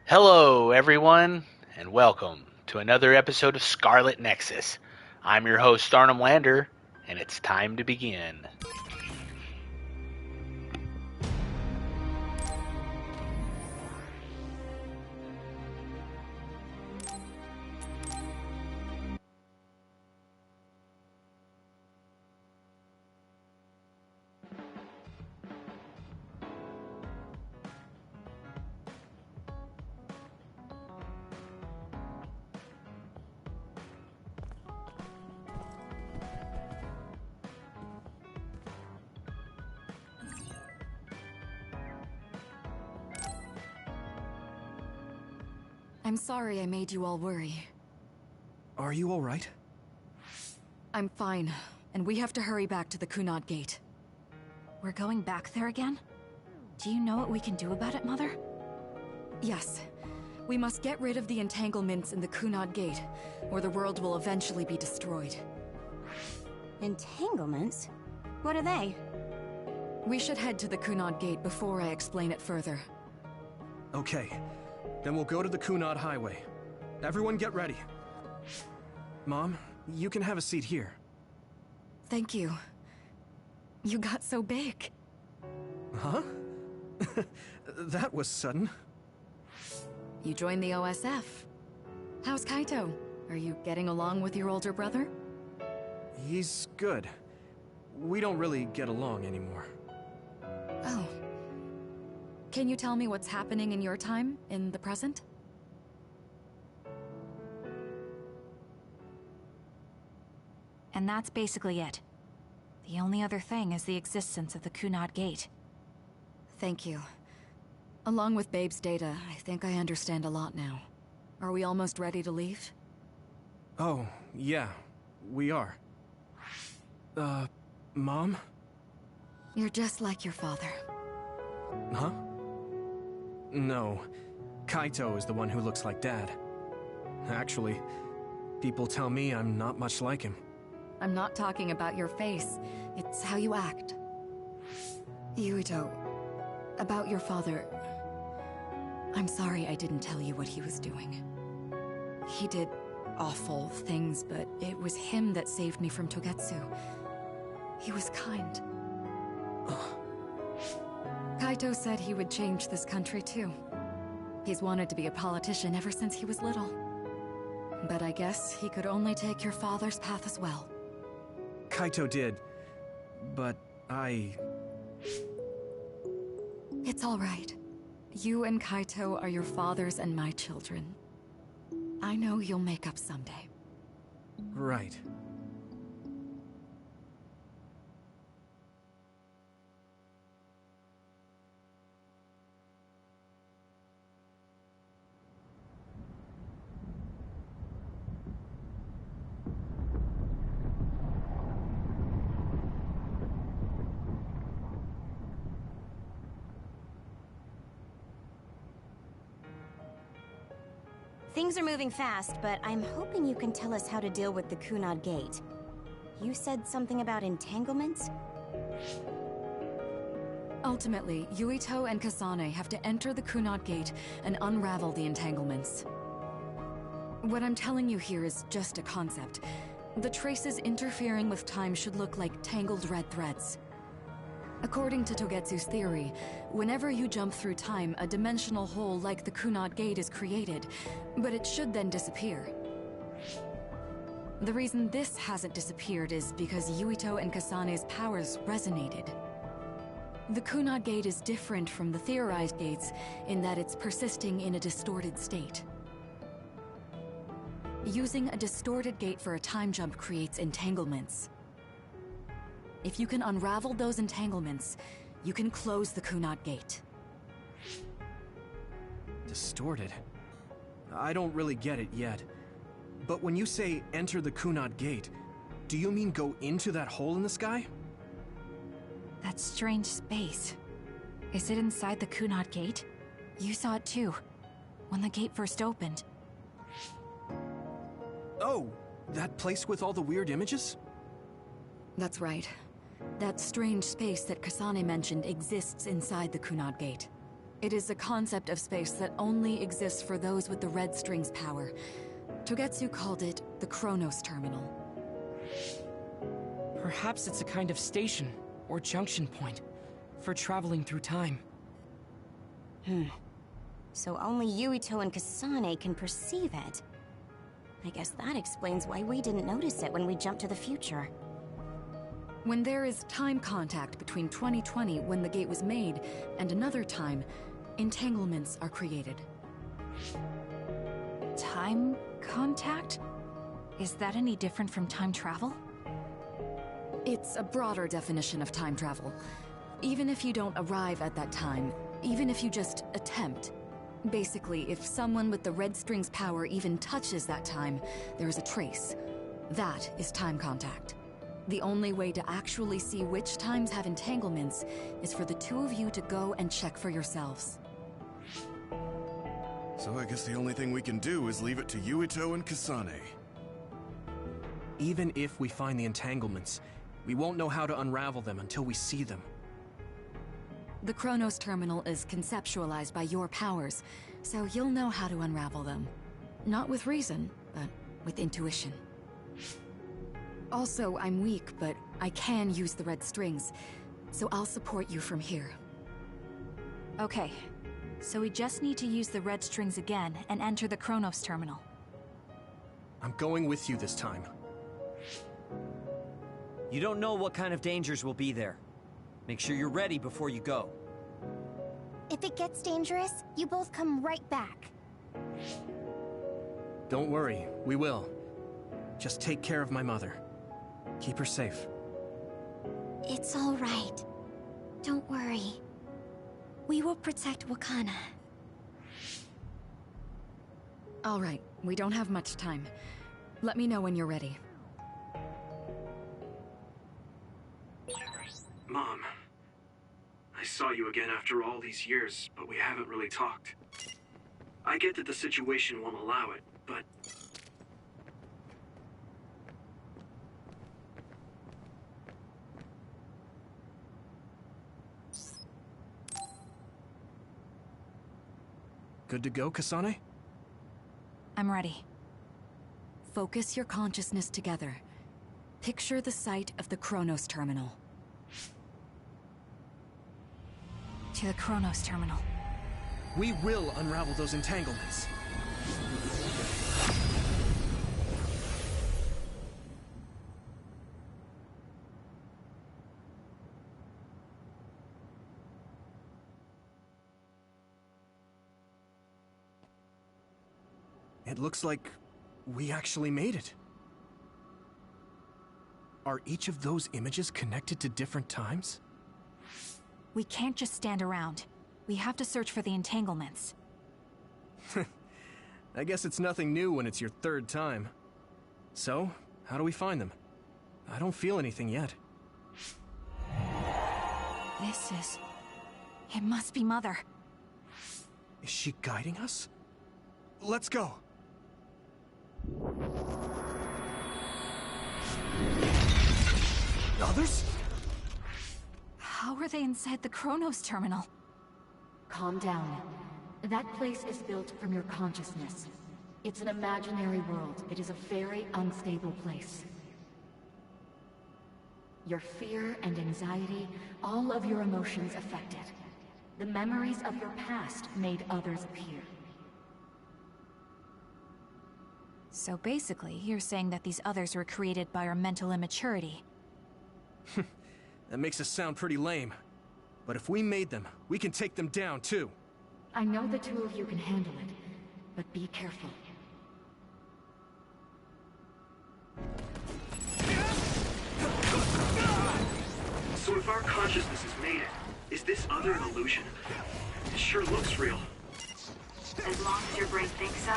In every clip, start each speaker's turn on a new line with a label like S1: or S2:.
S1: Hello, everyone, and welcome to another episode of Scarlet Nexus. I'm your host, Arnhem Lander, and it's time to begin.
S2: I'm sorry I made you all worry.
S3: Are you all right?
S2: I'm fine, and we have to hurry back to the Kunad Gate.
S4: We're going back there again? Do you know what we can do about it, Mother?
S2: Yes. We must get rid of the entanglements in the Kunad Gate, or the world will eventually be destroyed.
S5: Entanglements? What are they?
S2: We should head to the Kunad Gate before I explain it further.
S3: Okay. Then we'll go to the Kunad Highway. Everyone get ready. Mom, you can have a seat here.
S2: Thank you. You got so big.
S3: Huh? That was sudden.
S2: You joined the OSF. How's Kaito? Are you getting along with your older brother?
S3: He's good. We don't really get along anymore.
S2: Oh. Can you tell me what's happening in your time, in the present?
S4: And that's basically it. The only other thing is the existence of the Kunad Gate.
S2: Thank you. Along with Babe's data, I think I understand a lot now. Are we almost ready to leave?
S3: Oh, yeah. We are. Mom?
S2: You're just like your father.
S3: Huh? No. Kaito is the one who looks like Dad. Actually, people tell me I'm not much like him.
S2: I'm not talking about your face. It's how you act. Yuito, about your father... I'm sorry I didn't tell you what he was doing. He did awful things, but it was him that saved me from Togetsu. He was kind. Kaito said he would change this country too. He's wanted to be a politician ever since he was little. But I guess he could only take your father's path as well.
S3: Kaito did, but
S2: It's all right. You and Kaito are your fathers and my children. I know you'll make up someday.
S3: Right.
S5: Things are moving fast, but I'm hoping you can tell us how to deal with the Kunad Gate. You said something about entanglements?
S2: Ultimately, Yuito and Kasane have to enter the Kunad Gate and unravel the entanglements. What I'm telling you here is just a concept. The traces interfering with time should look like tangled red threads. According to Togetsu's theory, whenever you jump through time, a dimensional hole like the Kunad Gate is created, but it should then disappear. The reason this hasn't disappeared is because Yuito and Kasane's powers resonated. The Kunad Gate is different from the theorized gates in that it's persisting in a distorted state. Using a distorted gate for a time jump creates entanglements. If you can unravel those entanglements, you can close the Kunad Gate.
S3: Distorted? I don't really get it yet. But when you say enter the Kunad Gate, do you mean go into that hole in the sky?
S4: That strange space. Is it inside the Kunad Gate? You saw it too, when the gate first opened.
S3: Oh, that place with all the weird images?
S2: That's right. That strange space that Kasane mentioned exists inside the Kunad Gate. It is a concept of space that only exists for those with the red string's power. Togetsu called it the Chronos Terminal.
S6: Perhaps it's a kind of station or junction point for traveling through time.
S5: So only Yuito and Kasane can perceive it. I guess that explains why we didn't notice it when we jumped to the future.
S2: When there is time contact between 2020, when the gate was made, and another time, entanglements are created.
S4: Time contact? Is that any different from time travel?
S2: It's a broader definition of time travel. Even if you don't arrive at that time, even if you just attempt. Basically, if someone with the red string's power even touches that time, there is a trace. That is time contact. The only way to actually see which times have entanglements is for the two of you to go and check for yourselves.
S7: So I guess the only thing we can do is leave it to Yuito and Kasane.
S3: Even if we find the entanglements, we won't know how to unravel them until we see them.
S2: The Chronos Terminal is conceptualized by your powers, so you'll know how to unravel them. Not with reason, but with intuition. Also, I'm weak, but I can use the red strings, so I'll support you from here.
S4: Okay, so we just need to use the red strings again and enter the Chronos Terminal.
S3: I'm going with you this time.
S8: You don't know what kind of dangers will be there. Make sure you're ready before you go.
S5: If it gets dangerous, you both come right back.
S3: Don't worry, we will. Just take care of my mother. Keep her safe.
S5: It's all right. Don't worry. We will protect Wakana.
S2: All right, we don't have much time. Let me know when you're ready.
S3: Mom, I saw you again after all these years, but we haven't really talked. I get that the situation won't allow it, but... Good to go, Kasane?
S4: I'm ready.
S2: Focus your consciousness together. Picture the site of the Chronos Terminal.
S4: To the Chronos Terminal.
S3: We will unravel those entanglements. It looks like we actually made it. Are each of those images connected to different times?
S4: We can't just stand around. We have to search for the entanglements.
S3: I guess it's nothing new when it's your third time. So, how do we find them? I don't feel anything yet.
S4: This is... It must be Mother.
S3: Is she guiding us? Let's go! Others?
S4: How are they inside the Chronos Terminal?
S2: Calm down. That place is built from your consciousness. It's an imaginary world. It is a very unstable place. Your fear and anxiety, all of your emotions affected. The memories of your past made others appear.
S4: So basically, you're saying that these others were created by our mental immaturity.
S3: That makes us sound pretty lame. But if we made them, we can take them down, too.
S2: I know the two of you can handle it, but be careful.
S3: So if our consciousness has made it, is this other an illusion? It sure looks real.
S9: As long as your brain thinks so,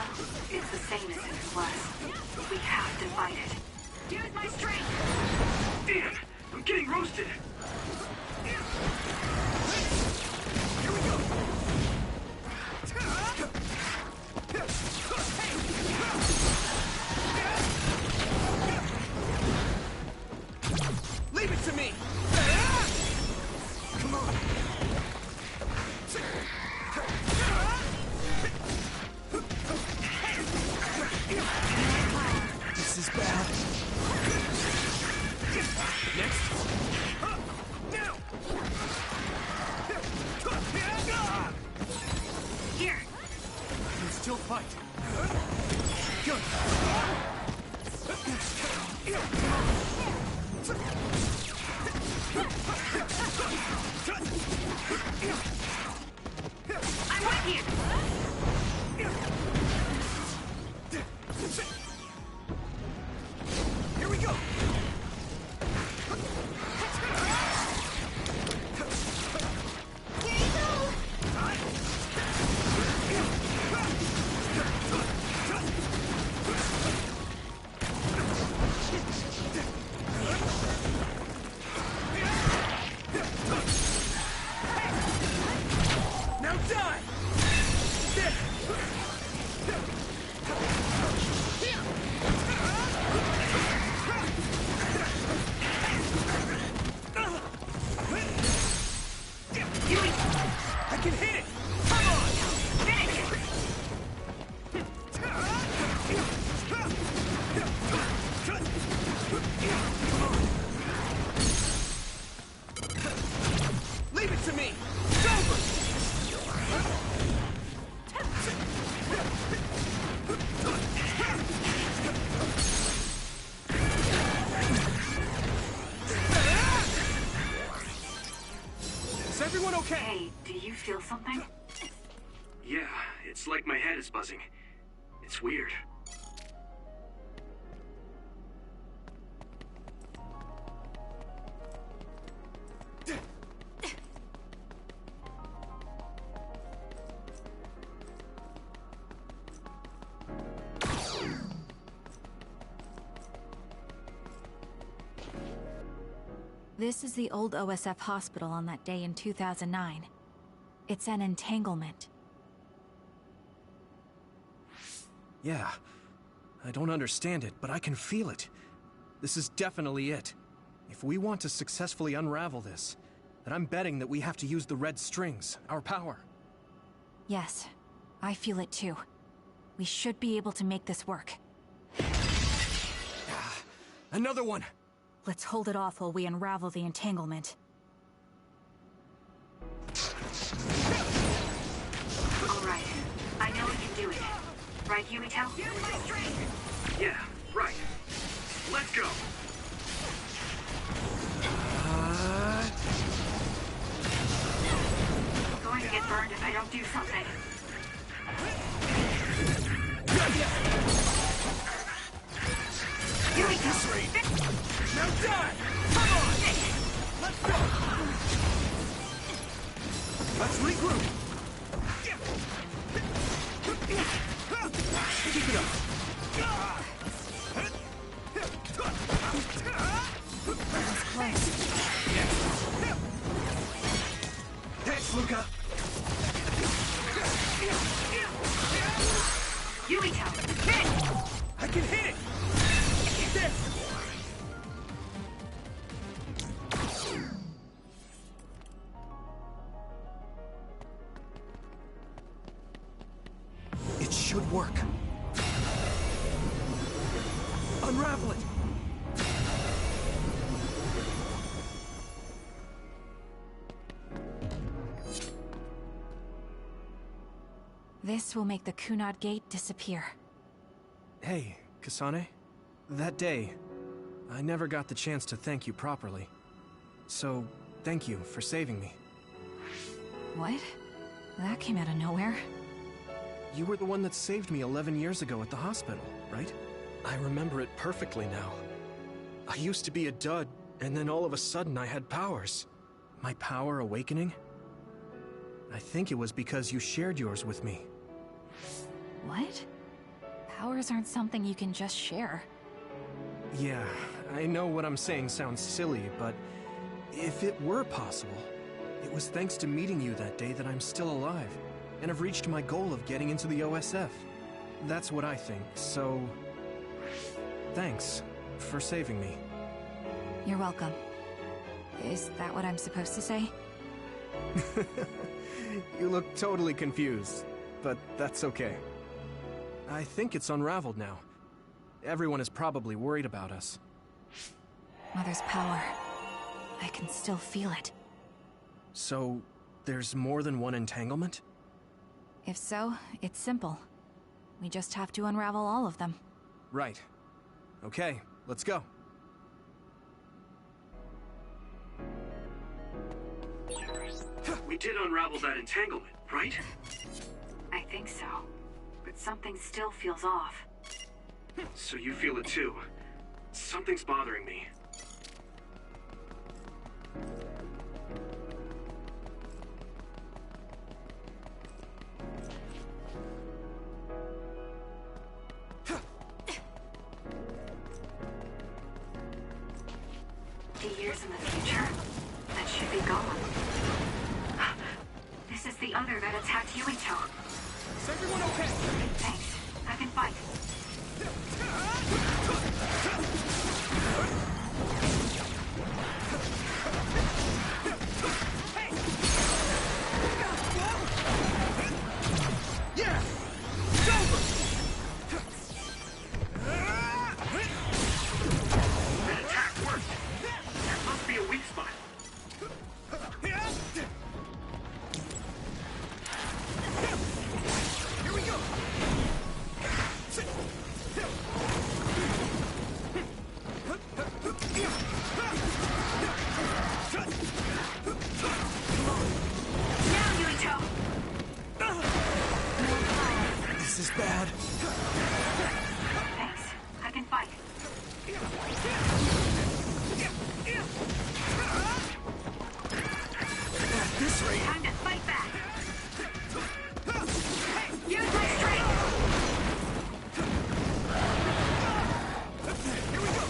S9: it's the same as if it was. We have to fight it. Use my strength!
S3: Damn! I'm getting roasted!
S7: Here we go!
S3: Leave it to me! Come on! Still fight. Good.
S9: I'm with you!
S3: Here we go! Now die! I can hit it! Come on!
S9: Finish it!
S3: Leave it to me! It's over! Is everyone okay?
S9: Hey, do you feel something?
S10: Yeah, it's like my head is buzzing. It's weird.
S4: This is the old OSF hospital on that day in 2009. It's an entanglement.
S3: Yeah. I don't understand it, but I can feel it. This is definitely it. If we want to successfully unravel this, then I'm betting that we have to use the red strings, our power.
S4: Yes, I feel it too. We should be able to make this work.
S3: Another one!
S4: Let's hold it off while we unravel the entanglement.
S9: Alright, I know we can do it. Right, Yumito? Use my strength!
S10: Yeah, right. Let's go!
S9: I'm going to get burned if I don't do something. Yumito!
S3: Now die! Come on! Let's go! Let's regroup! Keep it up! Thanks, Luca!
S9: Yumito! Hit it!
S3: I can hit it! This! It should work. Unravel it!
S4: This will make the Kunad Gate disappear.
S3: Hey, Kasane. That day, I never got the chance to thank you properly. So, thank you for saving me.
S4: What? That came out of nowhere.
S3: You were the one that saved me 11 years ago at the hospital, right? I remember it perfectly now. I used to be a dud, and then all of a sudden I had powers. My power awakening? I think it was because you shared yours with me.
S4: What? Powers aren't something you can just share.
S3: Yeah, I know what I'm saying sounds silly, but if it were possible, it was thanks to meeting you that day that I'm still alive, and have reached my goal of getting into the OSF. That's what I think, so... thanks for saving me.
S4: You're welcome. Is that what I'm supposed to say?
S3: You look totally confused, but that's okay. I think it's unraveled now. Everyone is probably worried about us.
S4: Mother's power. I can still feel it.
S3: So, there's more than one entanglement?
S4: If so, it's simple. We just have to unravel all of them.
S3: Right. Okay, let's go.
S10: We did unravel that entanglement, right?
S9: I think so. But something still feels off.
S10: So you feel it too. Something's bothering me.
S9: The years in the future, that should be gone. This is the other that attacked Yuito.
S3: Is everyone okay?
S9: Thanks. I can fight.
S3: Yeah! It's over!
S10: That attack worked! There must be a weak spot.
S3: Here we go!
S9: Now, Yuito!
S3: This is bad.
S9: Thanks. I can fight.
S3: At this rate...
S9: Time to fight back! Use my strength!
S3: Here we go!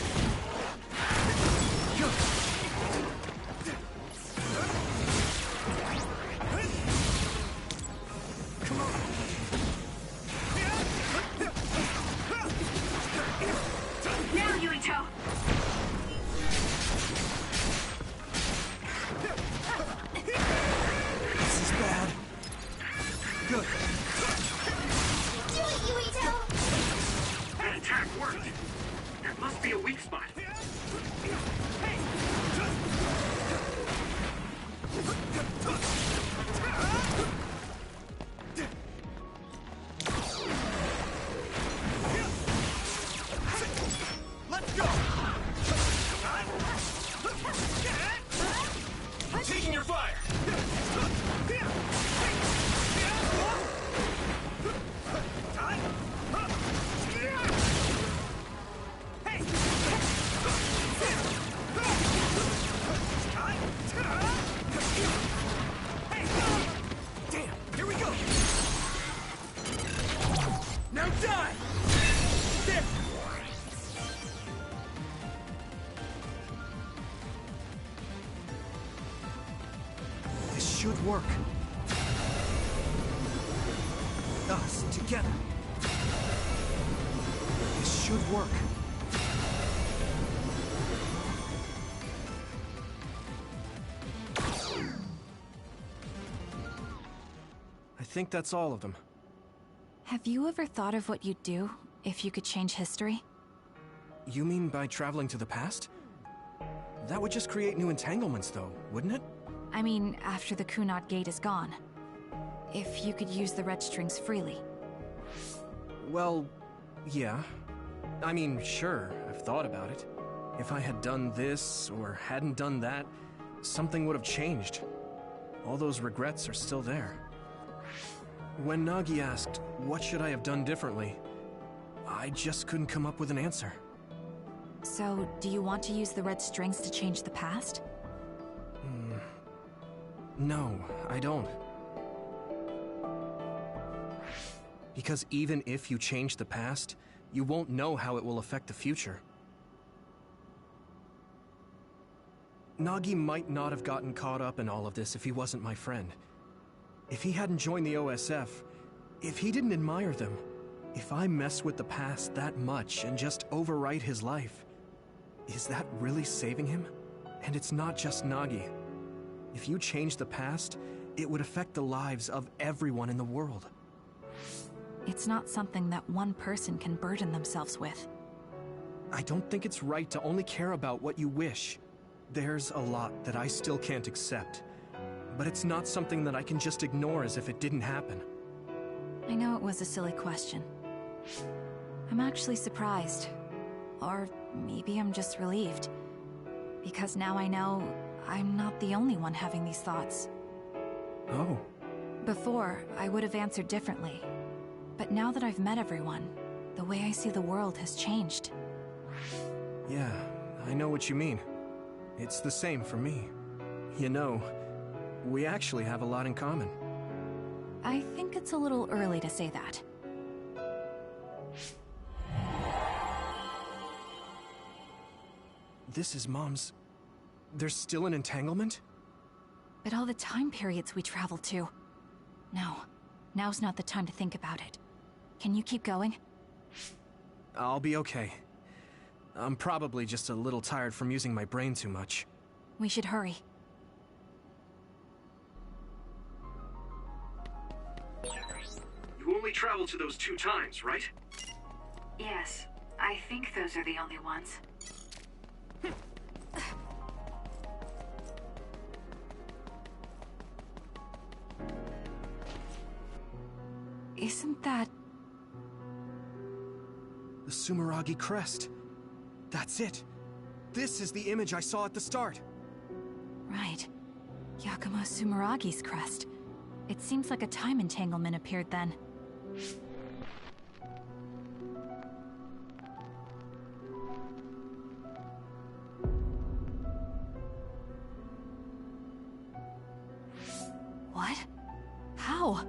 S3: Come on!
S9: Now, Yuito!
S3: This is bad. Good.
S10: That attack worked! There must be a weak spot.
S3: Let's go! Taking your fire! Damn, here we go! Now die! There! This should work. Us, together. This should work. I think that's all of them.
S4: Have you ever thought of what you'd do if you could change history?
S3: You mean by traveling to the past? That would just create new entanglements, though, wouldn't it?
S4: I mean, after the Kunad Gate is gone. If you could use the red strings freely.
S3: Well, yeah. I mean, sure, I've thought about it. If I had done this, or hadn't done that, something would have changed. All those regrets are still there. When Nagi asked, what should I have done differently, I just couldn't come up with an answer.
S4: So, do you want to use the red strings to change the past?
S3: No, I don't. Because even if you change the past, you won't know how it will affect the future. Nagi might not have gotten caught up in all of this if he wasn't my friend. If he hadn't joined the OSF, if he didn't admire them, if I mess with the past that much and just overwrite his life, is that really saving him? And it's not just Nagi. If you change the past, it would affect the lives of everyone in the world.
S4: It's not something that one person can burden themselves with.
S3: I don't think it's right to only care about what you wish. There's a lot that I still can't accept, but it's not something that I can just ignore as if it didn't happen.
S4: I know it was a silly question, I'm actually surprised. Or maybe I'm just relieved. Because now I know I'm not the only one having these thoughts.
S3: Oh.
S4: Before, I would have answered differently. But now that I've met everyone, the way I see the world has changed.
S3: Yeah, I know what you mean. It's the same for me. You know, we actually have a lot in common.
S4: I think it's a little early to say that.
S3: This is Mom's... There's still an entanglement?
S4: But all the time periods we traveled to... No, now's not the time to think about it. Can you keep going?
S3: I'll be okay. I'm probably just a little tired from using my brain too much.
S4: We should hurry.
S10: You only traveled to those 2 times, right?
S9: Yes, I think those are the only ones.
S4: Isn't that...
S3: The Sumeragi crest. That's it. This is the image I saw at the start.
S4: Right. Yakumo Sumeragi's crest. It seems like a time entanglement appeared then. What? How?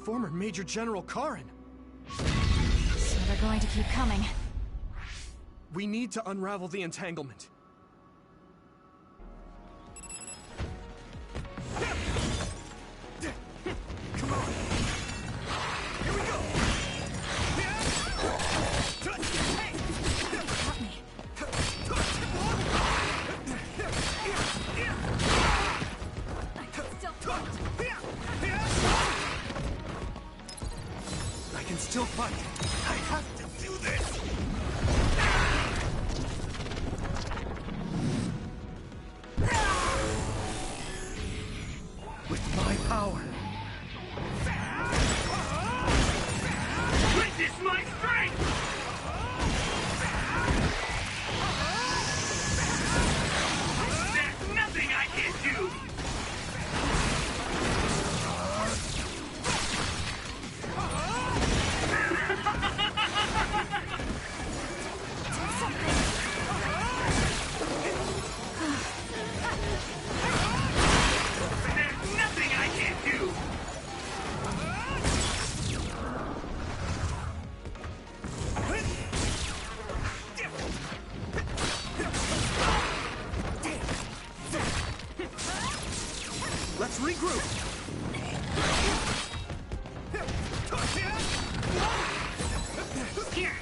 S3: Former Major General Karin.
S4: So they're going to keep coming.
S3: We need to unravel the entanglement. Come on. Here we go.
S4: Help me.
S3: I can still fight. I have to do this. With my power.
S10: Witness my strength! There's nothing I can't do! There's nothing I can't do!
S3: Let's regroup.
S10: Here!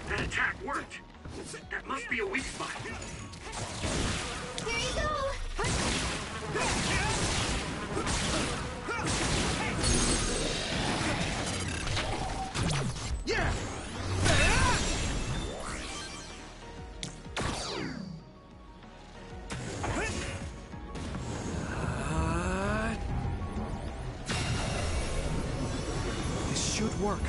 S10: That attack worked! That must be a weak spot.
S5: Here you go!
S3: Yeah! This should work.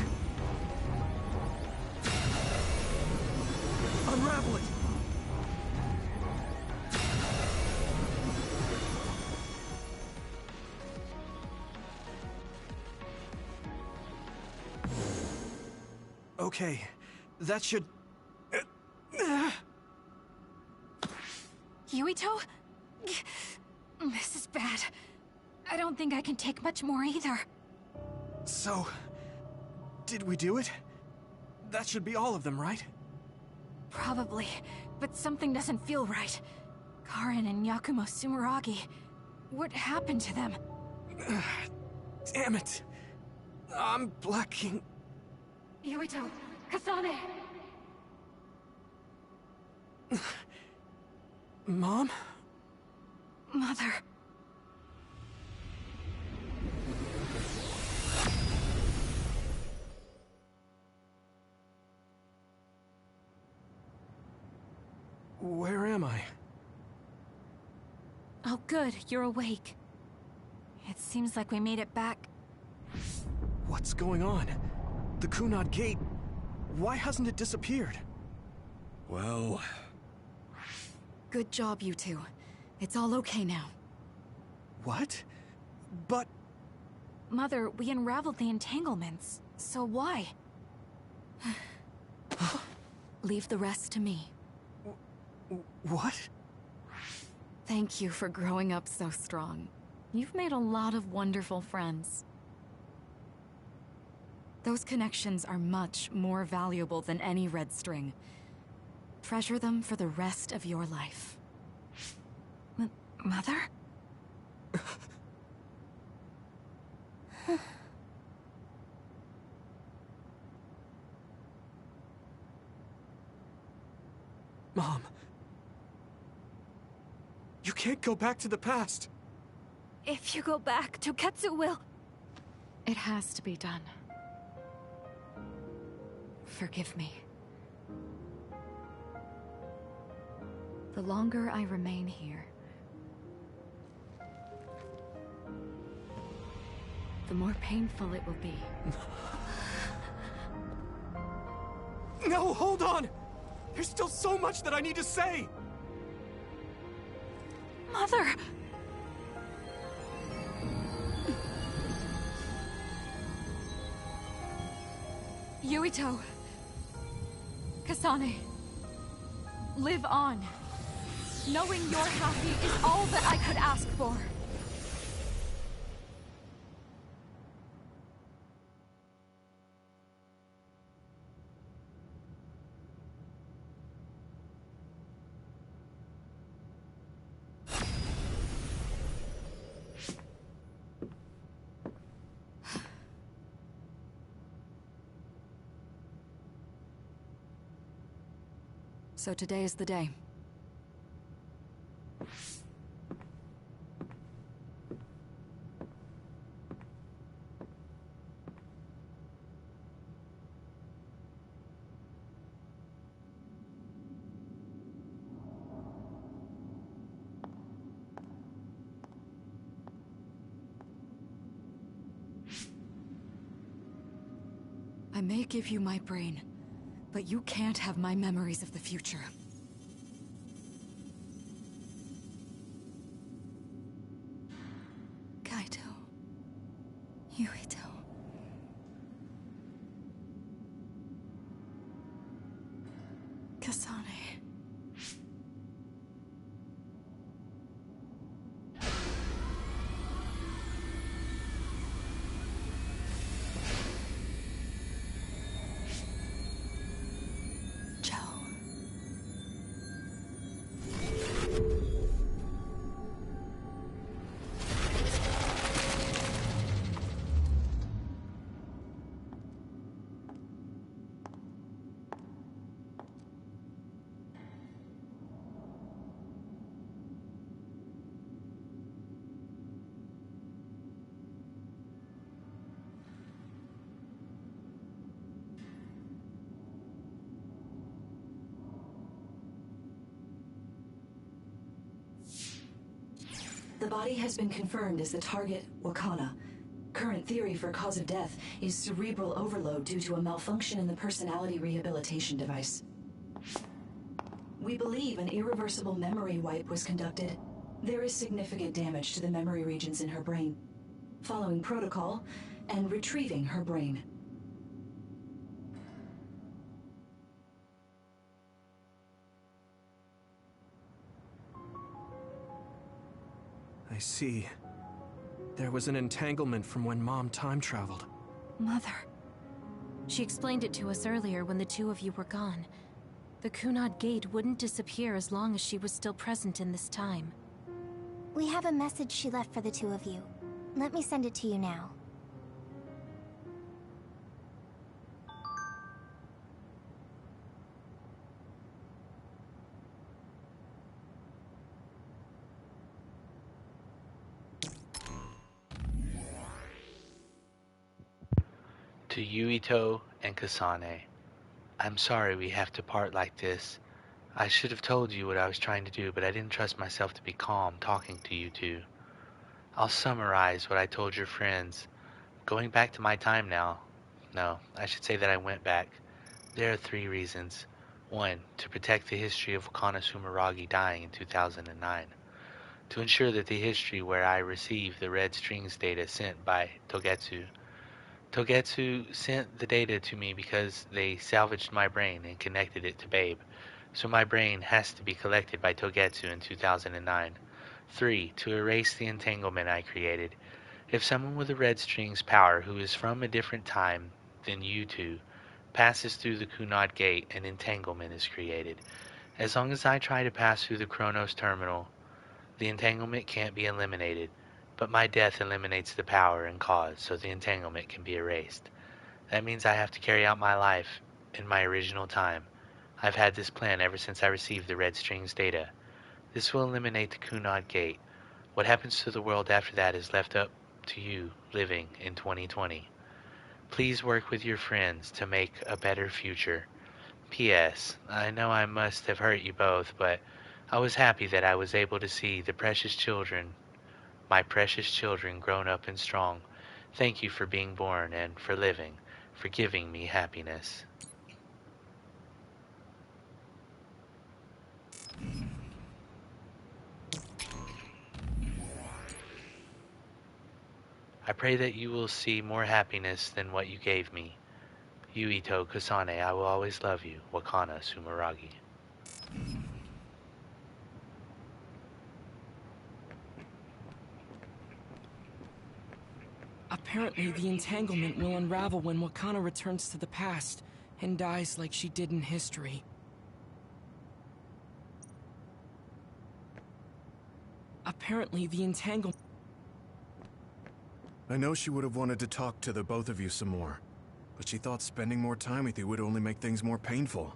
S3: Unravel it! Okay, that should...
S4: Yuito? This is bad. I don't think I can take much more either.
S3: So... did we do it? That should be all of them, right?
S4: Probably, but something doesn't feel right. Karin and Yakumo Sumeragi. What happened to them?
S3: Damn it! I'm blacking...
S4: Yuito! Kasane!
S3: Mom?
S4: Mother...
S3: Where am I?
S4: Oh, good. You're awake. It seems like we made it back.
S3: What's going on? The Kunad Gate. Why hasn't it disappeared?
S7: Well...
S2: Good job, you two. It's all okay now.
S3: What? But...
S4: Mother, we unraveled the entanglements. So why?
S2: Leave the rest to me.
S3: What?
S2: Thank you for growing up so strong. You've made a lot of wonderful friends. Those connections are much more valuable than any red string. Treasure them for the rest of your life.
S4: Mother?
S3: Mom. You can't go back to the past.
S4: If you go back, Toketsu will...
S2: It has to be done. Forgive me. The longer I remain here, the more painful it will be.
S3: No, hold on! There's still so much that I need to say!
S4: Mother!
S2: Yuito! Kasane! Live on! Knowing you're happy is all that I could ask for! So today is the day. I may give you my brain, but you can't have my memories of the future. Kaito. Yuito. Kasane.
S11: The body has been confirmed as the target, Wakana. Current theory for cause of death is cerebral overload due to a malfunction in the personality rehabilitation device. We believe an irreversible memory wipe was conducted. There is significant damage to the memory regions in her brain. Following protocol and retrieving her brain.
S3: I see. There was an entanglement from when Mom time traveled.
S4: Mother. She explained it to us earlier when the two of you were gone. The Kunad Gate wouldn't disappear as long as she was still present in this time.
S5: We have a message she left for the two of you. Let me send it to you now.
S1: To Yuito and Kasane, I'm sorry we have to part like this. I should have told you what I was trying to do, but I didn't trust myself to be calm talking to you two. I'll summarize what I told your friends. Going back to my time now. No, I should say that I went back. There are 3 reasons. 1. To protect the history of Wakana Sumeragi dying in 2009. To ensure that the history where I received the red strings data sent by Togetsu. Togetsu sent the data to me because they salvaged my brain and connected it to Babe. So my brain has to be collected by Togetsu in 2009. 3. To erase the entanglement I created. If someone with a red strings power who is from a different time than you two passes through the Kunad Gate, an entanglement is created. As long as I try to pass through the Chronos terminal, the entanglement can't be eliminated, but my death eliminates the power and cause, so the entanglement can be erased. That means I have to carry out my life in my original time. I've had this plan ever since I received the red strings data. This will eliminate the Kunad Gate. What happens to the world after that is left up to you living in 2020. Please work with your friends to make a better future. P.S. I know I must have hurt you both, but I was happy that I was able to see my precious children grown up and strong. Thank you for being born and for living, for giving me happiness. I pray that you will see more happiness than what you gave me. Yuito Kasane, I will always love you. Wakana Sumeragi.
S6: Apparently, the entanglement will unravel when Wakana returns to the past and dies like she did in history. Apparently, the entanglement...
S7: I know she would have wanted to talk to the both of you some more, but she thought spending more time with you would only make things more painful.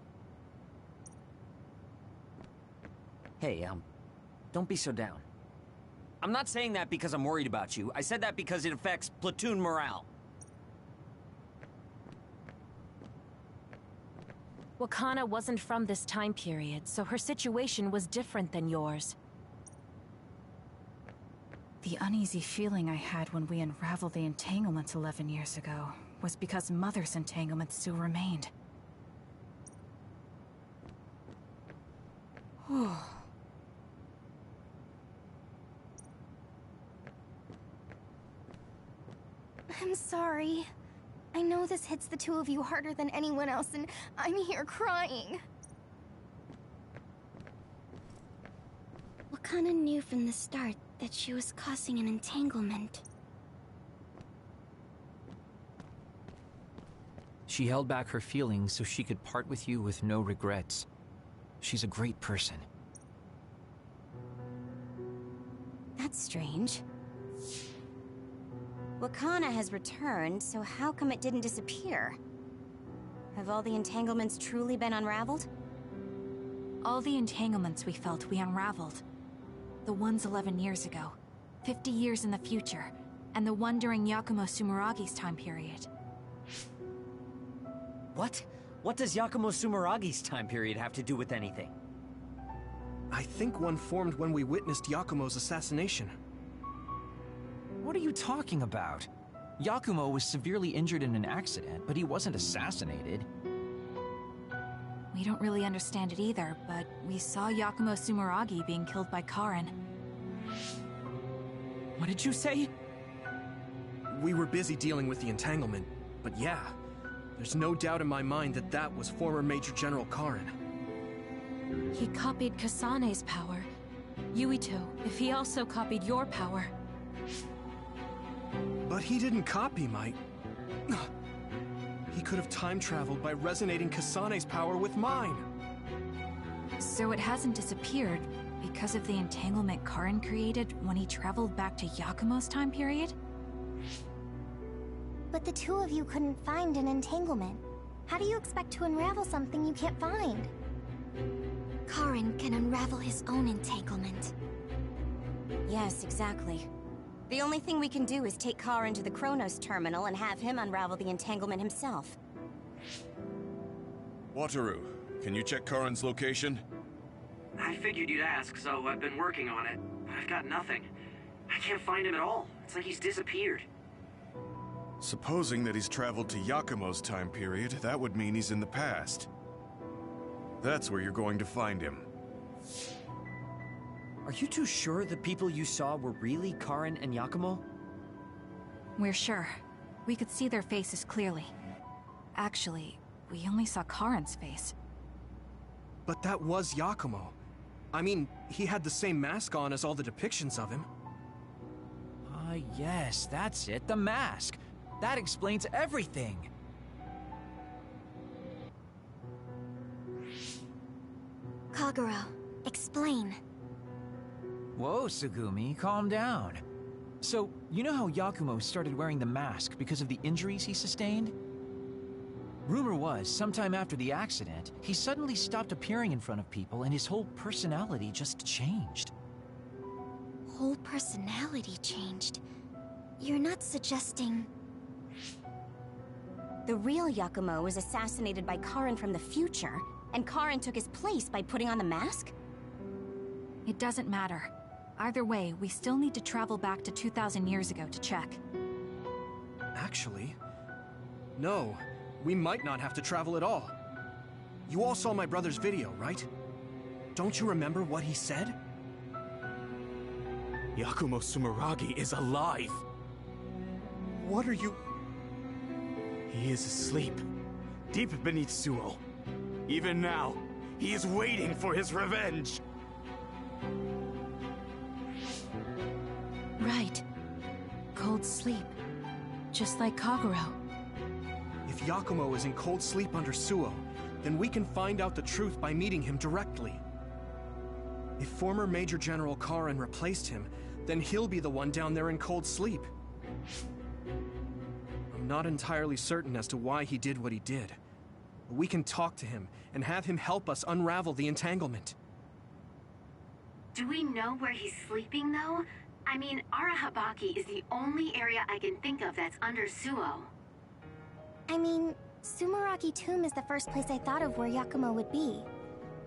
S8: Hey, don't be so down. I'm not saying that because I'm worried about you. I said that because it affects platoon morale.
S12: Wakana wasn't from this time period, so her situation was different than yours.
S4: The uneasy feeling I had when we unraveled the entanglements 11 years ago was because Mother's entanglement still remained.
S5: I'm sorry. I know this hits the 2 of you harder than anyone else, and I'm here crying. Wakana knew from the start that she was causing an entanglement.
S13: She held back her feelings so she could part with you with no regrets. She's a great person.
S5: That's strange. Wakana has returned, so how come it didn't disappear? Have all the entanglements truly been unraveled?
S4: All the entanglements we felt we unraveled. The ones 11 years ago, 50 years in the future, and the one during Yakumo Sumeragi's time period.
S8: What? What does Yakumo Sumeragi's time period have to do with anything?
S3: I think one formed when we witnessed Yakumo's assassination.
S13: What are you talking about? Yakumo was severely injured in an accident, but he wasn't assassinated.
S4: We don't really understand it either, but we saw Yakumo Sumeragi being killed by Karin.
S6: What did you say?
S3: We were busy dealing with the entanglement, but yeah, there's no doubt in my mind that that was former Major General Karin.
S12: He copied Kasane's power. Yuito, if he also copied your power.
S3: But he didn't copy my... He could have time-traveled by resonating Kasane's power with mine.
S4: So it hasn't disappeared because of the entanglement Karin created when he traveled back to Yakumo's time period?
S5: But the 2 of you couldn't find an entanglement. How do you expect to unravel something you can't find? Karin can unravel his own entanglement. Yes, exactly. The only thing we can do is take Karin to the Chronos terminal and have him unravel the entanglement himself.
S7: Wataru, can you check Karin's location?
S10: I figured you'd ask, so I've been working on it. But I've got nothing. I can't find him at all. It's like he's disappeared.
S7: Supposing that he's traveled to Yakumo's time period, that would mean he's in the past. That's where you're going to find him.
S8: Are you too sure the people you saw were really Karen and Yakumo?
S4: We're sure. We could see their faces clearly. Actually, we only saw Karen's face.
S3: But that was Yakumo. I mean, he had the same mask on as all the depictions of him.
S13: Ah, yes, that's it, the mask. That explains everything.
S5: Kagero, explain.
S13: Whoa, Tsugumi, calm down. So, you know how Yakumo started wearing the mask because of the injuries he sustained? Rumor was, sometime after the accident, he suddenly stopped appearing in front of people and his whole personality just changed.
S5: Whole personality changed? You're not suggesting...
S14: The real Yakumo was assassinated by Karen from the future, and Karen took his place by putting on the mask?
S4: It doesn't matter. Either way, we still need to travel back to 2,000 years ago to check.
S3: Actually, no. We might not have to travel at all. You all saw my brother's video, right? Don't you remember what he said?
S15: Yakumo Sumeragi is alive!
S3: What are you...
S15: He is asleep, deep beneath Suo. Even now, he is waiting for his revenge!
S12: Right. Cold sleep. Just like Kagero.
S3: If Yakumo is in cold sleep under Suo, then we can find out the truth by meeting him directly. If former Major General Karen replaced him, then he'll be the one down there in cold sleep. I'm not entirely certain as to why he did what he did. But we can talk to him and have him help us unravel the entanglement.
S9: Do we know where he's sleeping, though? I mean, Arahabaki is the only area I can think of that's under Suo.
S5: I mean, Sumeragi Tomb is the first place I thought of where Yakumo would be.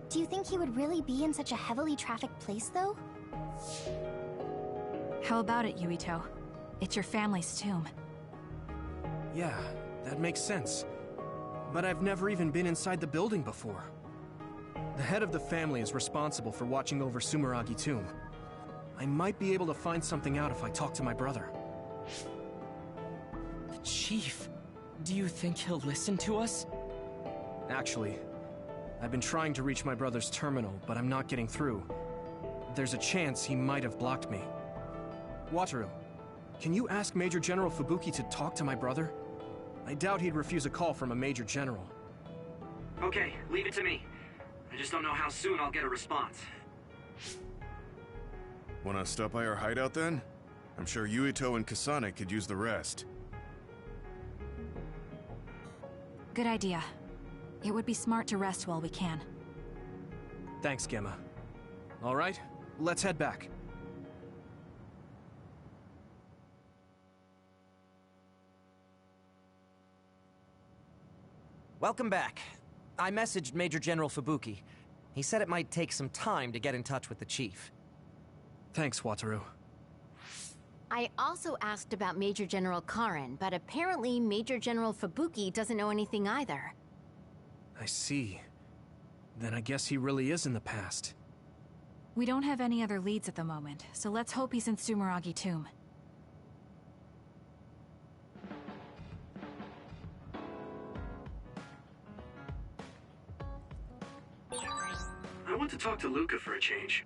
S5: Do you think he would really be in such a heavily trafficked place, though?
S4: How about it, Yuito? It's your family's tomb.
S3: Yeah, that makes sense. But I've never even been inside the building before. The head of the family is responsible for watching over Sumeragi Tomb. I might be able to find something out if I talk to my brother.
S6: The Chief. Do you think he'll listen to us?
S3: Actually, I've been trying to reach my brother's terminal, but I'm not getting through. There's a chance he might have blocked me. Wataru, can you ask Major General Fubuki to talk to my brother? I doubt he'd refuse a call from a Major General.
S10: Okay, leave it to me. I just don't know how soon I'll get a response.
S7: Wanna stop by our hideout then? I'm sure Yuito and Kasane could use the rest.
S4: Good idea. It would be smart to rest while we can.
S3: Thanks, Gemma. All right, let's head back.
S16: Welcome back. I messaged Major General Fubuki. He said it might take some time to get in touch with the Chief.
S3: Thanks, Wataru.
S14: I also asked about Major General Karen, but apparently Major General Fubuki doesn't know anything either.
S3: I see. Then I guess he really is in the past.
S4: We don't have any other leads at the moment, so let's hope he's in Sumeragi Tomb.
S10: I want to talk to Luca for a change.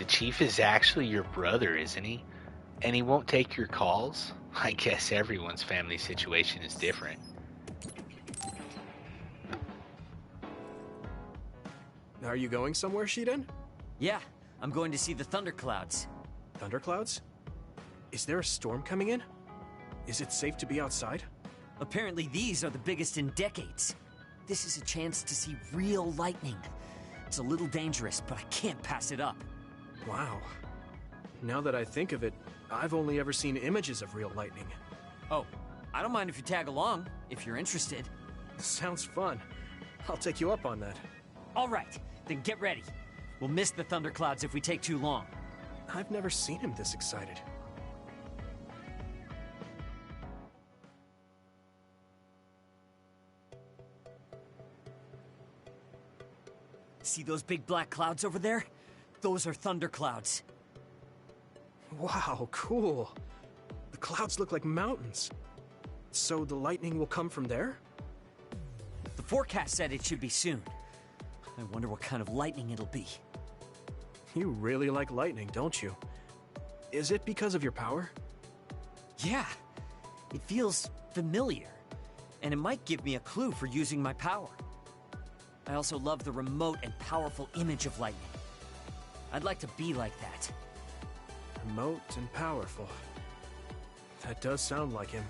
S1: chief is actually your brother, isn't he? And he won't take your calls? I guess everyone's family situation is different.
S3: Are you going somewhere, Shiden?
S8: Yeah, I'm going to see the thunderclouds.
S3: Thunderclouds? Is there a storm coming in? Is it safe to be outside?
S8: Apparently these are the biggest in decades. This is a chance to see real lightning. It's a little dangerous, but I can't pass it up.
S3: Wow. Now that I think of it, I've only ever seen images of real lightning.
S8: Oh, I don't mind if you tag along, if you're interested.
S3: Sounds fun. I'll take you up on that.
S8: All right, then get ready. We'll miss the thunderclouds if we take too long.
S3: I've never seen him this excited.
S8: See those big black clouds over there? Those are thunderclouds.
S3: Wow, cool. The clouds look like mountains. So the lightning will come from there?
S8: The forecast said it should be soon. I wonder what kind of lightning it'll be.
S3: You really like lightning, don't you? Is it because of your power?
S8: Yeah. It feels familiar. And it might give me a clue for using my power. I also love the remote and powerful image of lightning. I'd like to be like that.
S3: Remote and powerful. That does sound like him.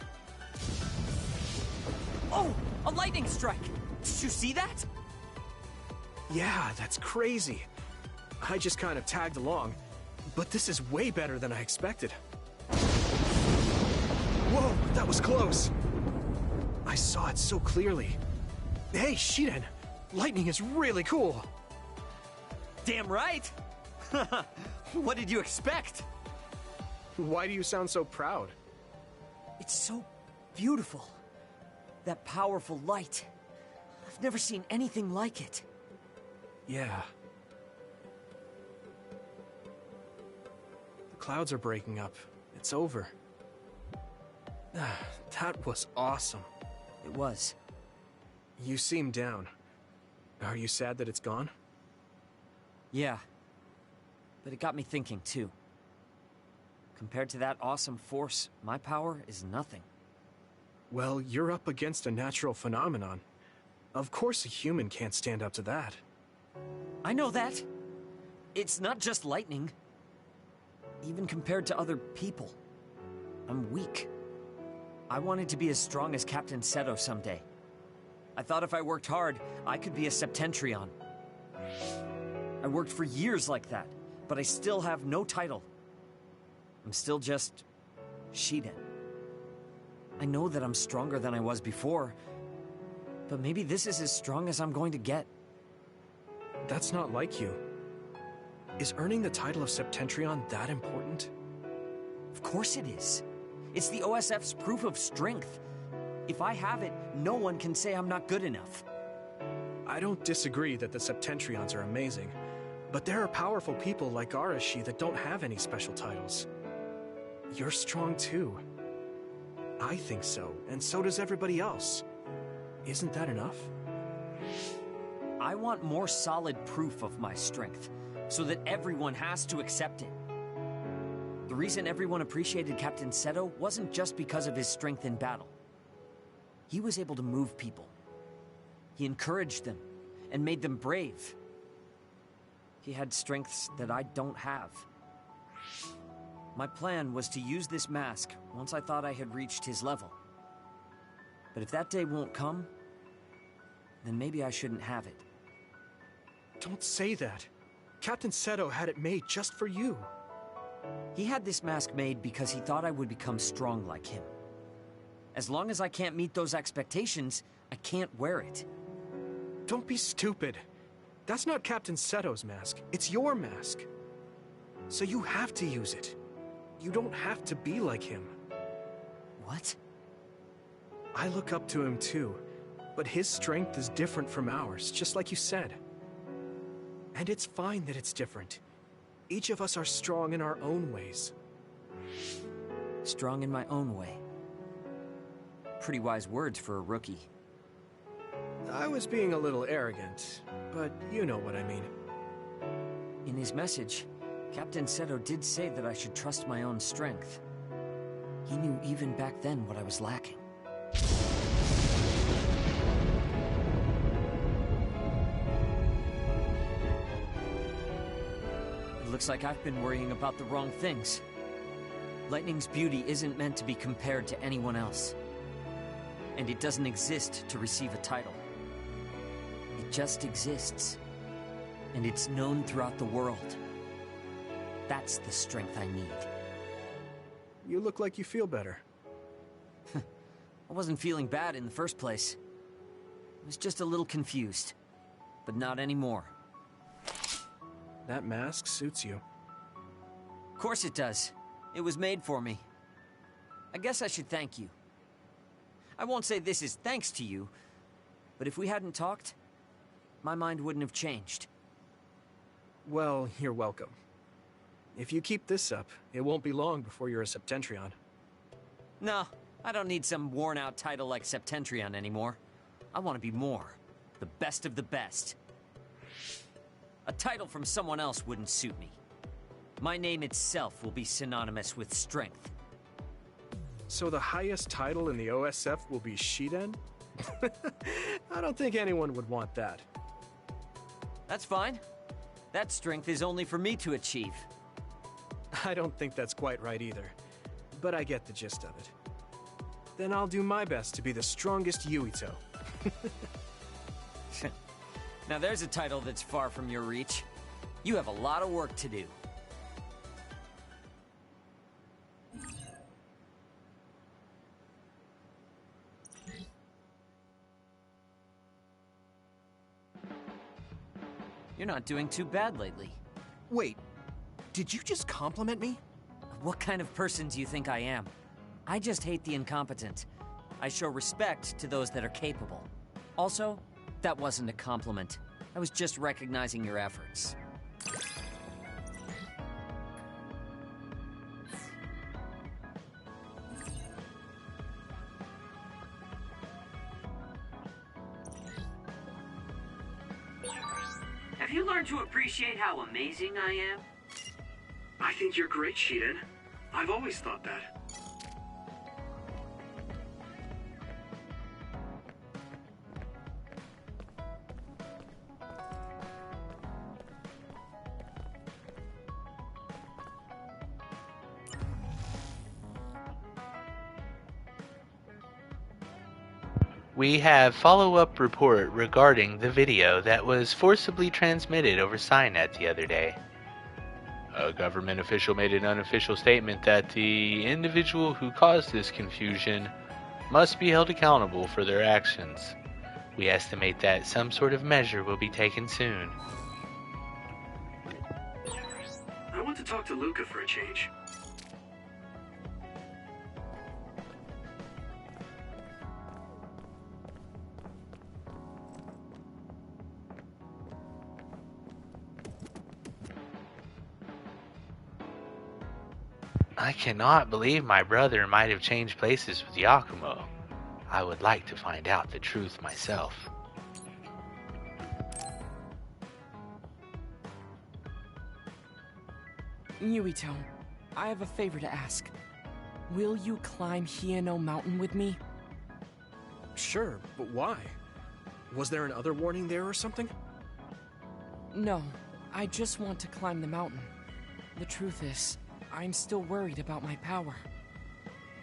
S8: Oh! A lightning strike! Did you see that?
S3: Yeah, that's crazy. I just kind of tagged along, but this is way better than I expected. Whoa, that was close. I saw it so clearly. Hey, Shiden, lightning is really cool.
S8: Damn right! What did you expect?
S3: Why do you sound so proud?
S8: It's so beautiful. That powerful light. I've never seen anything like it.
S3: Yeah. The clouds are breaking up. It's over. That was awesome.
S8: It was.
S3: You seem down. Are you sad that it's gone?
S8: Yeah. But it got me thinking, too. Compared to that awesome force, my power is nothing.
S3: Well, you're up against a natural phenomenon. Of course a human can't stand up to that.
S8: I know that. It's not just lightning. Even compared to other people, I'm weak. I wanted to be as strong as Captain Seto someday. I thought if I worked hard, I could be a Septentrion. I worked for years like that, but I still have no title. I'm still just Shiden. I know that I'm stronger than I was before, but maybe this is as strong as I'm going to get.
S3: That's not like you. Is earning the title of Septentrion that important?
S8: Of course it is. It's the OSF's proof of strength. If I have it, no one can say I'm not good enough.
S3: I don't disagree that the Septentrions are amazing, but there are powerful people like Arashi that don't have any special titles. You're strong too. I think so, and so does everybody else. Isn't that enough?
S8: I want more solid proof of my strength, so that everyone has to accept it. The reason everyone appreciated Captain Seto wasn't just because of his strength in battle. He was able to move people. He encouraged them, and made them brave. He had strengths that I don't have. My plan was to use this mask once I thought I had reached his level. But if that day won't come, then maybe I shouldn't have it.
S3: Don't say that. Captain Seto had it made just for you.
S8: He had this mask made because he thought I would become strong like him. As long as I can't meet those expectations, I can't wear it.
S3: Don't be stupid. That's not Captain Seto's mask. It's your mask. So you have to use it. You don't have to be like him.
S8: What?
S3: I look up to him too, but his strength is different from ours, just like you said. And it's fine that it's different. Each of us are strong in our own ways.
S8: Strong in my own way. Pretty wise words for a rookie.
S3: I was being a little arrogant, but you know what I mean.
S8: In his message, Captain Seto did say that I should trust my own strength. He knew even back then what I was lacking. It looks like I've been worrying about the wrong things. Lightning's beauty isn't meant to be compared to anyone else. And it doesn't exist to receive a title. It just exists. And it's known throughout the world. That's the strength I need.
S3: You look like you feel better.
S8: I wasn't feeling bad in the first place. I was just a little confused. But not anymore.
S3: That mask suits you.
S8: Of course it does. It was made for me. I guess I should thank you. I won't say this is thanks to you, but if we hadn't talked, my mind wouldn't have changed.
S3: Well, you're welcome. If you keep this up, it won't be long before you're a Septentrion.
S8: No, I don't need some worn-out title like Septentrion anymore. I want to be more. The best of the best. A title from someone else wouldn't suit me. My name itself will be synonymous with strength.
S3: So the highest title in the OSF will be Shiden? I don't think anyone would want that.
S8: That's fine. That strength is only for me to achieve.
S3: I don't think that's quite right either, but I get the gist of it. Then I'll do my best to be the strongest Yuito.
S8: Now there's a title that's far from your reach. You have a lot of work to do. You're not doing too bad lately.
S3: Wait, did you just compliment me?
S8: What kind of person do you think I am? I just hate the incompetent. I show respect to those that are capable. Also, that wasn't a compliment. I was just recognizing your efforts.
S10: Have you learned to appreciate how amazing I am?
S17: I think you're great, Shiden. I've always thought that.
S1: We have follow-up report regarding the video that was forcibly transmitted over Cynet the other day. A government official made an unofficial statement that the individual who caused this confusion must be held accountable for their actions. We estimate that some sort of measure will be taken soon.
S17: I want to talk to Luca for a change.
S1: I cannot believe my brother might have changed places with Yakumo. I would like to find out the truth myself.
S6: Yuito, I have a favor to ask. Will you climb Hieno Mountain with me?
S3: Sure, but why? Was there an other warning there or something?
S6: No, I just want to climb the mountain. The truth is, I'm still worried about my power.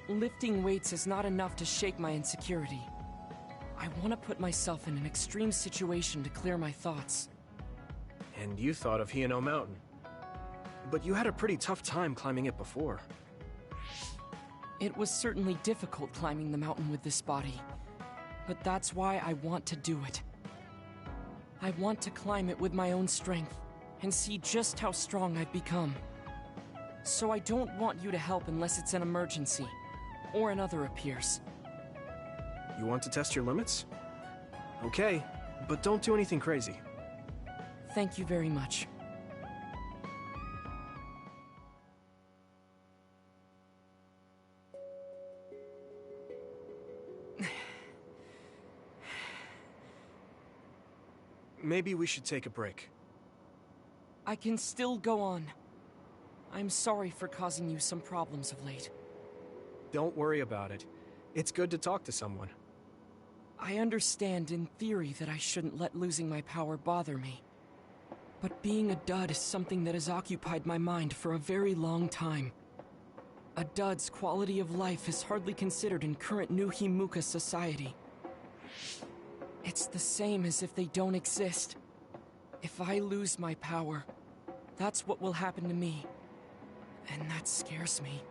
S6: Lifting weights is not enough to shake my insecurity. I want to put myself in an extreme situation to clear my thoughts.
S3: And you thought of Hieno Mountain. But you had a pretty tough time climbing it before.
S6: It was certainly difficult climbing the mountain with this body. But that's why I want to do it. I want to climb it with my own strength, and see just how strong I've become. So I don't want you to help unless it's an emergency, or another appears.
S3: You want to test your limits? Okay, but don't do anything crazy.
S6: Thank you very much.
S3: Maybe we should take a break.
S6: I can still go on. I'm sorry for causing you some problems of late.
S3: Don't worry about it. It's good to talk to someone.
S6: I understand in theory that I shouldn't let losing my power bother me. But being a dud is something that has occupied my mind for a very long time. A dud's quality of life is hardly considered in current New Himuka society. It's the same as if they don't exist. If I lose my power, that's what will happen to me. And that scares me.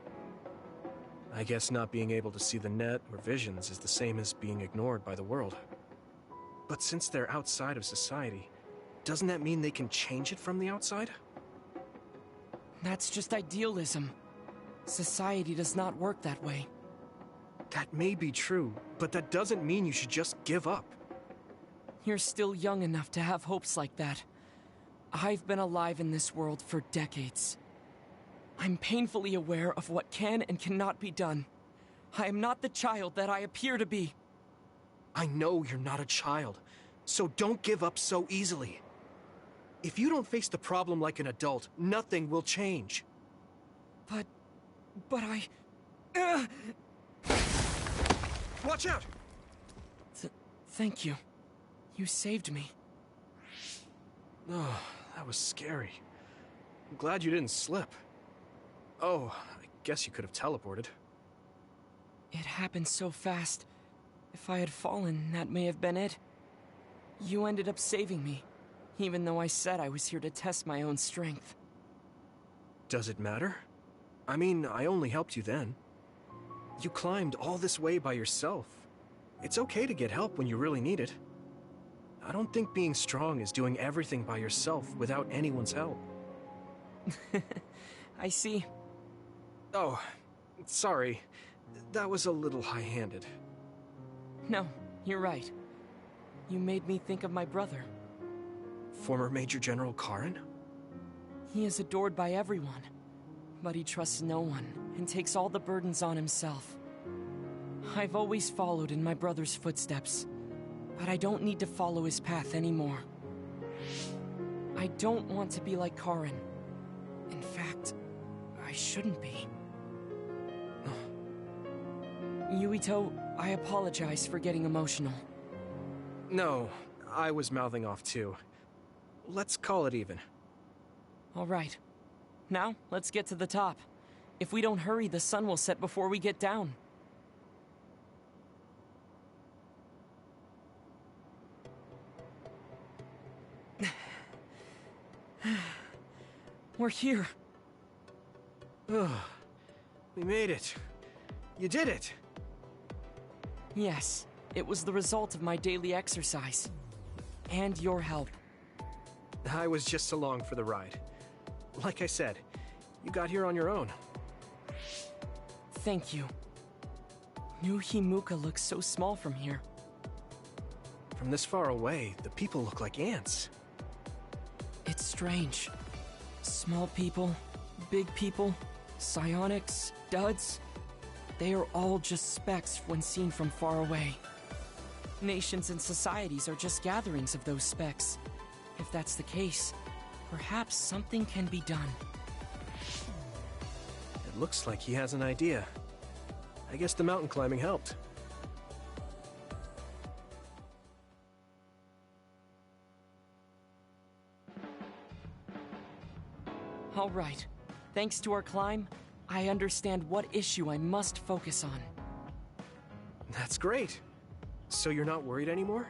S3: I guess not being able to see the net or visions is the same as being ignored by the world. But since they're outside of society, doesn't that mean they can change it from the outside?
S6: That's just idealism. Society does not work that way.
S3: That may be true, but that doesn't mean you should just give up.
S6: You're still young enough to have hopes like that. I've been alive in this world for decades. I'm painfully aware of what can and cannot be done. I am not the child that I appear to be.
S3: I know you're not a child, so don't give up so easily. If you don't face the problem like an adult, nothing will change.
S6: But I...
S3: Watch out!
S6: Thank you. You saved me.
S3: Oh, that was scary. I'm glad you didn't slip. Oh, I guess you could have teleported.
S6: It happened so fast. If I had fallen, that may have been it. You ended up saving me, even though I said I was here to test my own strength.
S3: Does it matter? I mean, I only helped you then. You climbed all this way by yourself. It's okay to get help when you really need it. I don't think being strong is doing everything by yourself without anyone's help.
S6: I see.
S3: Oh, sorry. That was a little high-handed.
S6: No, you're right. You made me think of my brother.
S3: Former Major General Karen?
S6: He is adored by everyone, but he trusts no one and takes all the burdens on himself. I've always followed in my brother's footsteps, but I don't need to follow his path anymore. I don't want to be like Karen. In fact, I shouldn't be. Yuito, I apologize for getting emotional.
S3: No, I was mouthing off too. Let's call it even.
S6: All right. Now, let's get to the top. If we don't hurry, the sun will set before we get down. We're here.
S3: We made it. You did it!
S6: Yes, it was the result of my daily exercise. And your help.
S3: I was just along for the ride. Like I said, you got here on your own.
S6: Thank you. New Himuka looks so small from here.
S3: From this far away, the people look like ants.
S6: It's strange. Small people, big people, psionics, duds. They are all just specks when seen from far away. Nations and societies are just gatherings of those specks. If that's the case, perhaps something can be done.
S3: It looks like he has an idea. I guess the mountain climbing helped.
S6: All right. Thanks to our climb, I understand what issue I must focus on.
S3: That's great. So you're not worried anymore?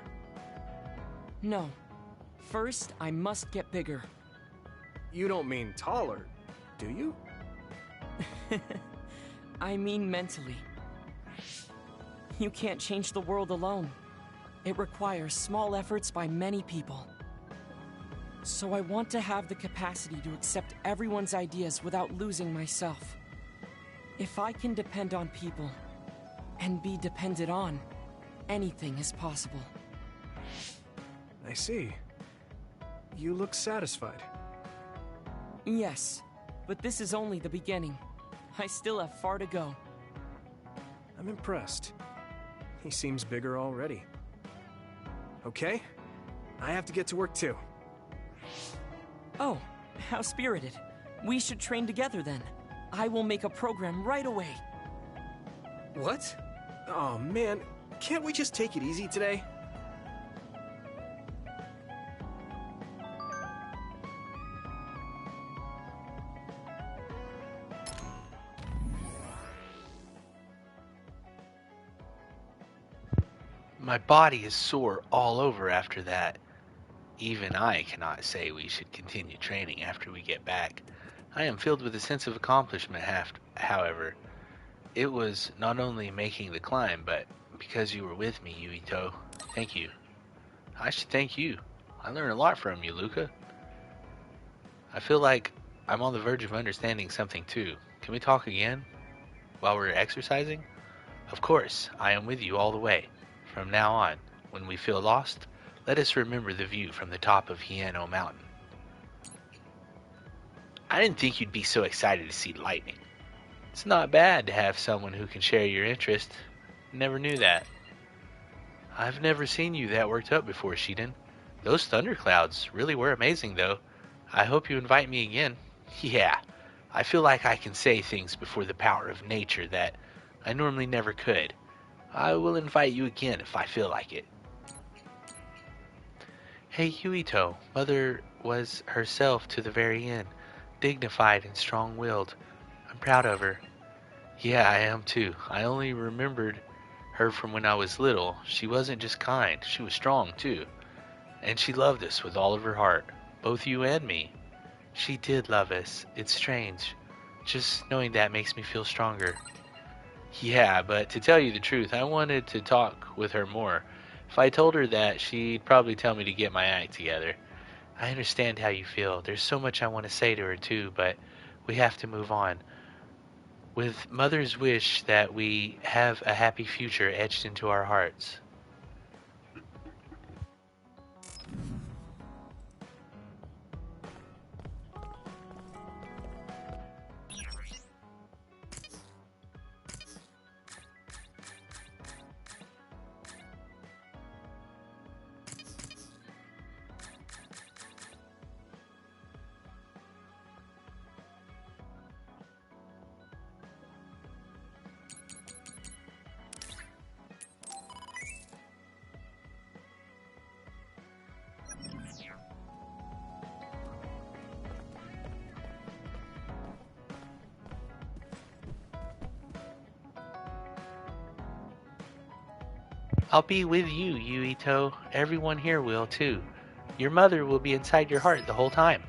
S6: No. First, I must get bigger.
S3: You don't mean taller, do you?
S6: I mean mentally. You can't change the world alone. It requires small efforts by many people. So I want to have the capacity to accept everyone's ideas without losing myself. If I can depend on people, and be depended on, anything is possible.
S3: I see. You look satisfied.
S6: Yes, but this is only the beginning. I still have far to go.
S3: I'm impressed. He seems bigger already. Okay, I have to get to work too.
S6: Oh, how spirited. We should train together then. I will make a program right away.
S3: What? Oh man, can't we just take it easy today?
S1: My body is sore all over after that. Even I cannot say we should continue training after we get back. I am filled with a sense of accomplishment, however. It was not only making the climb, but because you were with me, Yuito. Thank you. I should thank you. I learned a lot from you, Luca. I feel like I'm on the verge of understanding something too. Can we talk again? While we're exercising? Of course, I am with you all the way. From now on, when we feel lost, let us remember the view from the top of Hieno Mountain. I didn't think you'd be so excited to see lightning. It's not bad to have someone who can share your interest. Never knew that. I've never seen you that worked up before, Shiden. Those thunderclouds really were amazing, though. I hope you invite me again. Yeah, I feel like I can say things before the power of nature that I normally never could. I will invite you again if I feel like it. Hey, Yuito, Mother was herself to the very end, dignified and strong-willed. I'm proud of her. Yeah, I am too. I only remembered her from when I was little. She wasn't just kind, she was strong too. And she loved us with all of her heart, both you and me. She did love us. It's strange. Just knowing that makes me feel stronger. Yeah, but to tell you the truth, I wanted to talk with her more. If I told her that, she'd probably tell me to get my act together. I understand how you feel. There's so much I want to say to her too, but we have to move on. With Mother's wish that we have a happy future etched into our hearts. I'll be with you, Yuito. Everyone here will, too. Your mother will be inside your heart the whole time.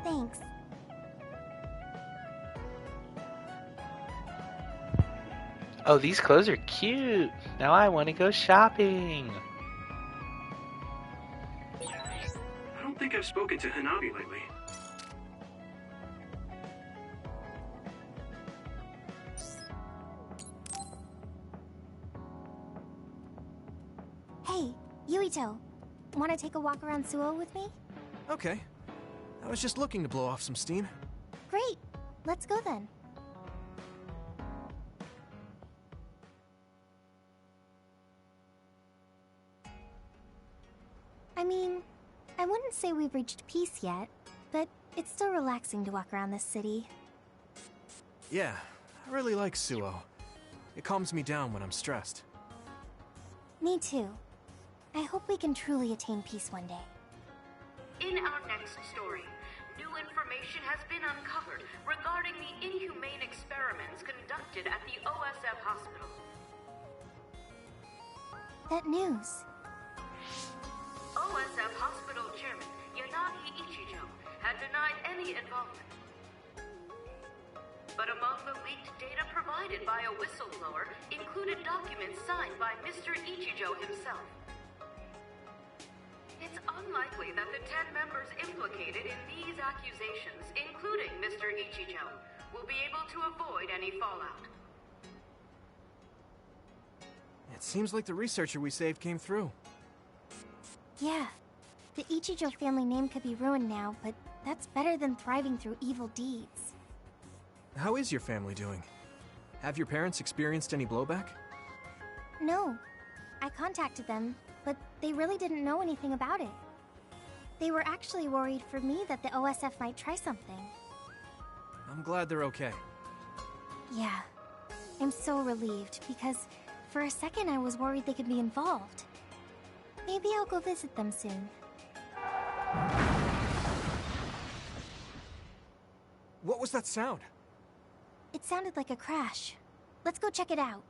S5: Thanks.
S1: Oh, these clothes are cute. Now I want to go shopping.
S17: I don't think I've spoken to Hanabi lately.
S5: Hey, Yuito. Want to take a walk around Suo with me?
S3: Okay. I was just looking to blow off some steam.
S5: Great. Let's go then. I mean, I wouldn't say we've reached peace yet, but it's still relaxing to walk around this city.
S3: Yeah, I really like Suo. It calms me down when I'm stressed.
S5: Me too. I hope we can truly attain peace one day.
S9: In our next story, new information has been uncovered regarding the inhumane experiments conducted at the OSF hospital.
S5: That news.
S9: OSF hospital chairman Yanagi Ichijo had denied any involvement. But among the leaked data provided by a whistleblower included documents signed by Mr. Ichijo himself. It's unlikely that the 10 members implicated in these accusations, including Mr. Ichijo, will be able to avoid any fallout.
S3: It seems like the researcher we saved came through.
S5: Yeah. The Ichijo family name could be ruined now, but that's better than thriving through evil deeds.
S3: How is your family doing? Have your parents experienced any blowback?
S5: No. I contacted them, but they really didn't know anything about it. They were actually worried for me that the OSF might try something.
S3: I'm glad they're okay.
S5: Yeah. I'm so relieved, because for a second I was worried they could be involved. Maybe I'll go visit them soon.
S3: What was that sound?
S5: It sounded like a crash. Let's go check it out.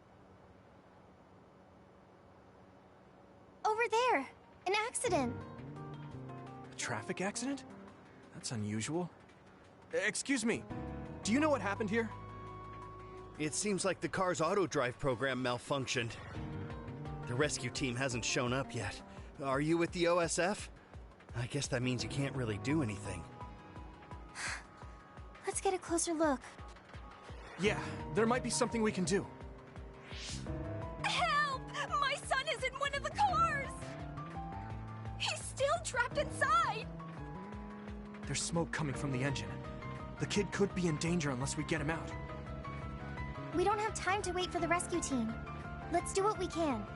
S5: Over there! An accident!
S3: A traffic accident? That's unusual. Excuse me, do you know what happened here?
S18: It seems like the car's auto-drive program malfunctioned. The rescue team hasn't shown up yet. Are you with the OSF? I guess that means you can't really do anything.
S5: Let's get a closer look.
S3: Yeah, there might be something we can do.
S12: Help! My son is in one of the cars! He's still trapped inside!
S3: There's smoke coming from the engine. The kid could be in danger unless we get him out.
S5: We don't have time to wait for the rescue team. Let's do what we can.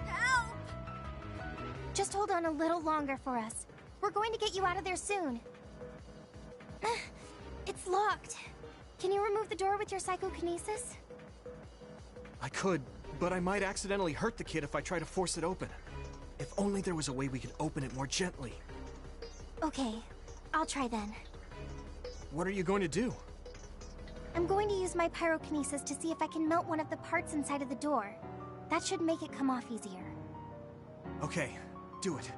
S12: Help!
S5: Just hold on a little longer for us. We're going to get you out of there soon. It's locked. Can you remove the door with your psychokinesis?
S3: I could, but I might accidentally hurt the kid if I try to force it open. If only there was a way we could open it more gently.
S5: Okay, I'll try then.
S3: What are you going to do?
S5: I'm going to use my pyrokinesis to see if I can melt one of the parts inside of the door. That should make it come off easier.
S3: Okay, do it.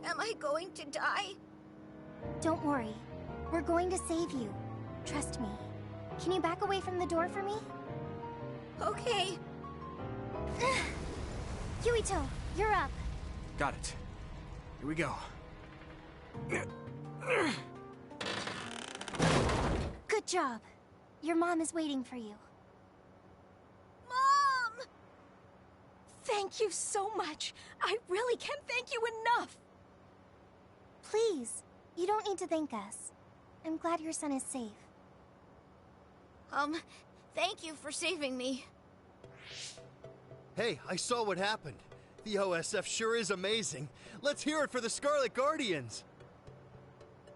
S12: Am I going to die?
S5: Don't worry. We're going to save you. Trust me. Can you back away from the door for me?
S12: Okay.
S5: Yuito, you're up.
S3: Got it. Here we go.
S5: Good job. Your mom is waiting for you.
S12: Mom! Thank you so much. I really can't thank you enough.
S5: Please, you don't need to thank us. I'm glad your son is safe.
S12: Thank you for saving me.
S18: Hey, I saw what happened. The OSF sure is amazing. Let's hear it for the Scarlet Guardians.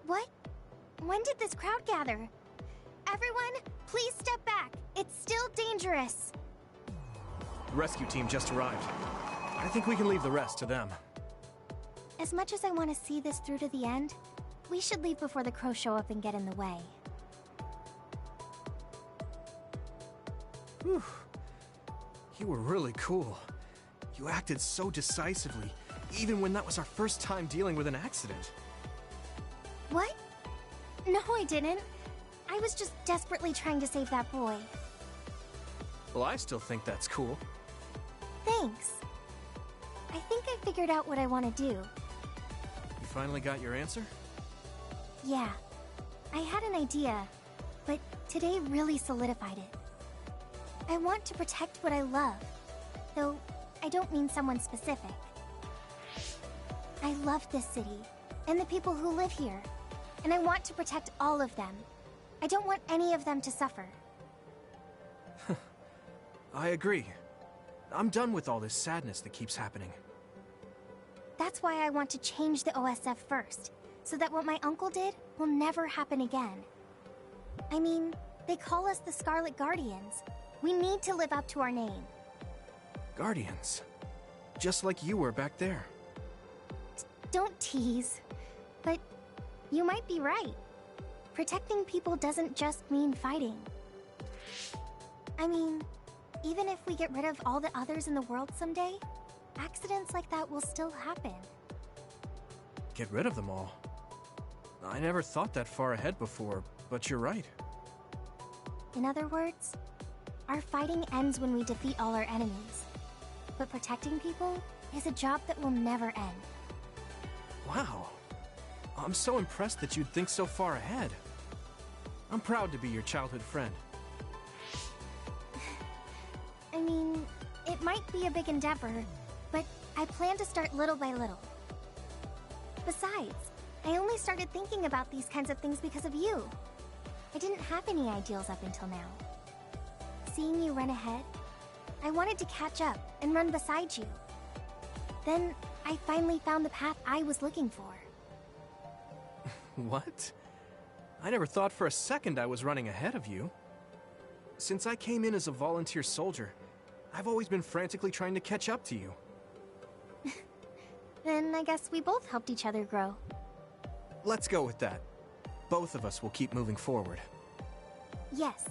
S5: What? When did this crowd gather? Everyone, please step back. It's still dangerous.
S3: The rescue team just arrived. I think we can leave the rest to them.
S5: As much as I want to see this through to the end, we should leave before the crows show up and get in the way.
S3: Whew. You were really cool. You acted so decisively, even when that was our first time dealing with an accident.
S5: What? No, I didn't. I was just desperately trying to save that boy.
S3: Well, I still think that's cool.
S5: Thanks. I think I figured out what I want to do.
S3: You finally got your answer?
S5: Yeah. I had an idea, but today really solidified it. I want to protect what I love, though I don't mean someone specific. I love this city, and the people who live here, and I want to protect all of them. I don't want any of them to suffer.
S3: I agree. I'm done with all this sadness that keeps happening.
S5: That's why I want to change the OSF first, so that what my uncle did will never happen again. I mean, they call us the Scarlet Guardians. We need to live up to our name.
S3: Guardians. Just like you were back there.
S5: Don't tease. But you might be right. Protecting people doesn't just mean fighting. I mean, even if we get rid of all the others in the world someday, accidents like that will still happen.
S3: Get rid of them all? I never thought that far ahead before, but you're right.
S5: In other words, our fighting ends when we defeat all our enemies. But protecting people is a job that will never end.
S3: Wow. I'm so impressed that you'd think so far ahead. I'm proud to be your childhood friend.
S5: I mean, it might be a big endeavor, but I plan to start little by little. Besides, I only started thinking about these kinds of things because of you. I didn't have any ideals up until now. seeing you run ahead, I wanted to catch up and run beside you. Then, I finally found the path I was looking for.
S3: What? I never thought for a second I was running ahead of you. Since I came in as a volunteer soldier, I've always been frantically trying to catch up to you.
S5: Then I guess we both helped each other grow.
S3: Let's go with that. Both of us will keep moving forward.
S5: Yes.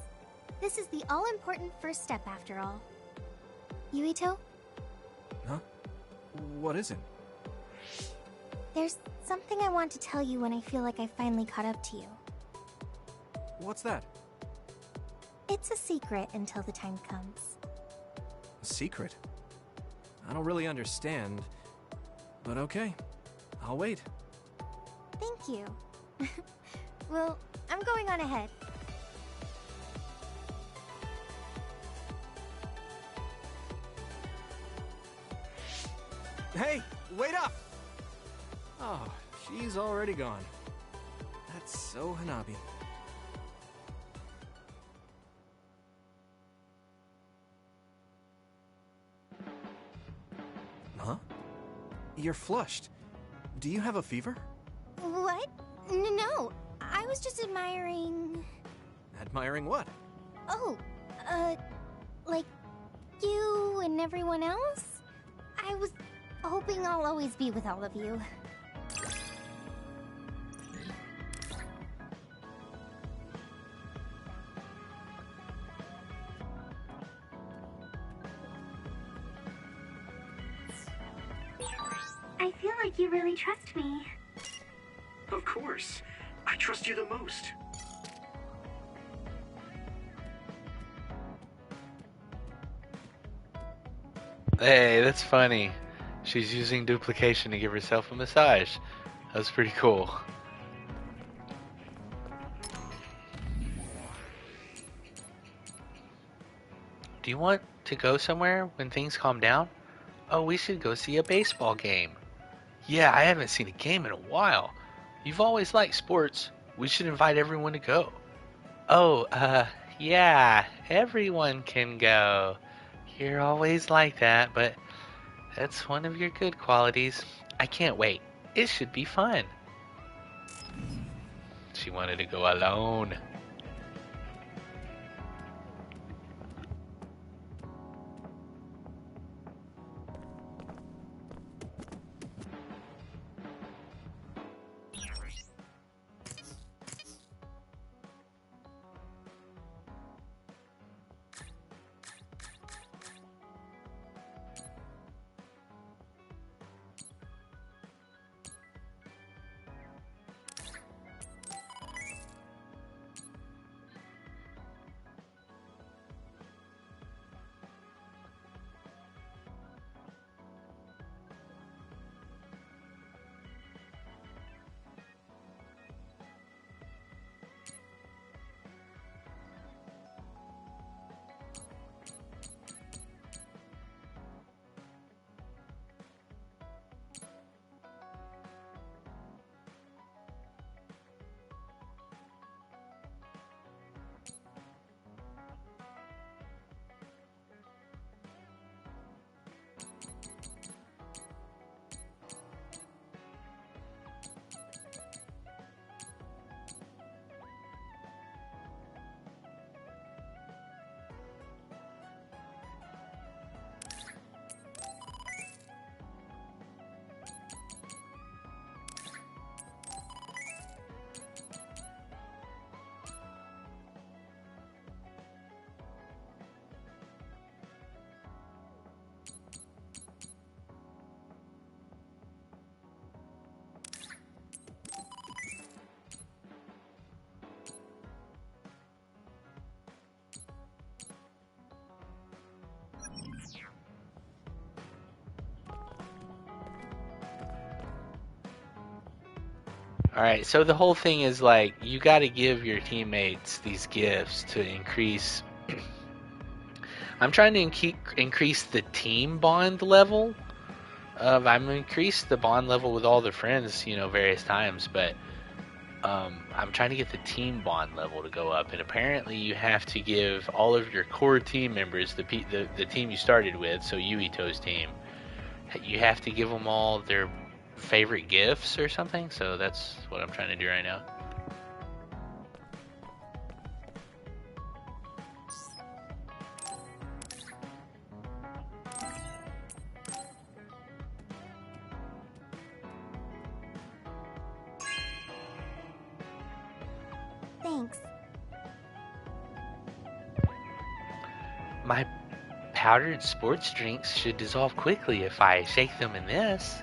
S5: This is the all-important first step after all. Yuito?
S3: Huh? What is it?
S5: There's something I want to tell you when I feel like I finally caught up to you.
S3: What's that?
S5: It's a secret until the time comes.
S3: A secret? I don't really understand, but okay. I'll wait.
S5: Thank you. Well, I'm going on ahead.
S3: Hey, wait up! Oh, she's already gone. That's so Hanabi. Huh? You're flushed. Do you have a fever?
S5: What? No, I was just admiring...
S3: Admiring what?
S5: Oh, like you and everyone else? I was hoping I'll always be with all of you.
S19: I feel like you really trust me.
S17: Of course. I trust you the most.
S1: Hey, that's funny. She's using duplication to give herself a massage. That's pretty cool. Do you want to go somewhere when things calm down? Oh, we should go see a baseball game. Yeah, I haven't seen a game in a while. You've always liked sports. We should invite everyone to go. Oh, yeah, everyone can go. You're always like that, but that's one of your good qualities. I can't wait. It should be fun. She wanted to go alone. Alright, so the whole thing is like, you gotta give your teammates these gifts to increase... I'm trying to increase the team bond level. I've increased the bond level with all the friends, you know, various times, but I'm trying to get the team bond level to go up, and apparently you have to give all of your core team members, the team you started with, so Yuito's team, you have to give them all their favorite gifts or something. So that's what I'm trying to do right now.
S5: Thanks.
S1: My powdered sports drinks should dissolve quickly if I shake them in this.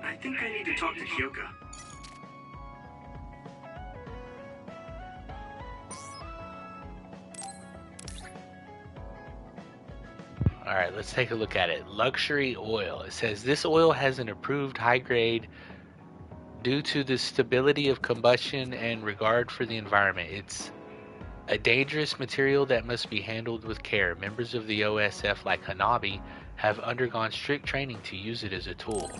S17: I think I need to talk to Kyoka.
S1: Alright, let's take a look at it. Luxury oil. It says this oil has an approved high grade due to the stability of combustion and regard for the environment. It's a dangerous material that must be handled with care. Members of the OSF, like Hanabi, have undergone strict training to use it as a tool.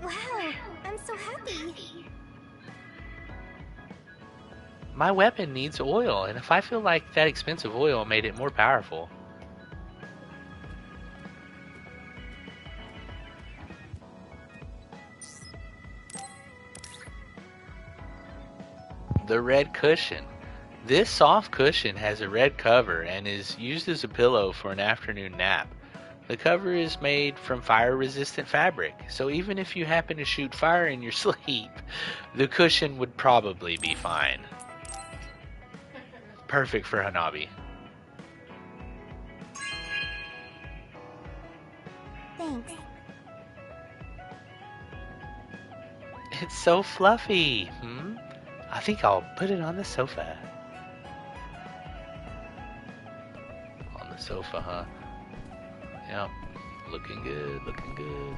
S5: Wow, I'm so happy.
S1: My weapon needs oil, and if I feel like that expensive oil made it more powerful. The red cushion. This soft cushion has a red cover and is used as a pillow for an afternoon nap. The cover is made from fire-resistant fabric, so even if you happen to shoot fire in your sleep, the cushion would probably be fine. Perfect for Hanabi.
S5: Thanks.
S1: It's so fluffy. I think I'll put it on the sofa. On the sofa, huh? Yep. Looking good, looking good.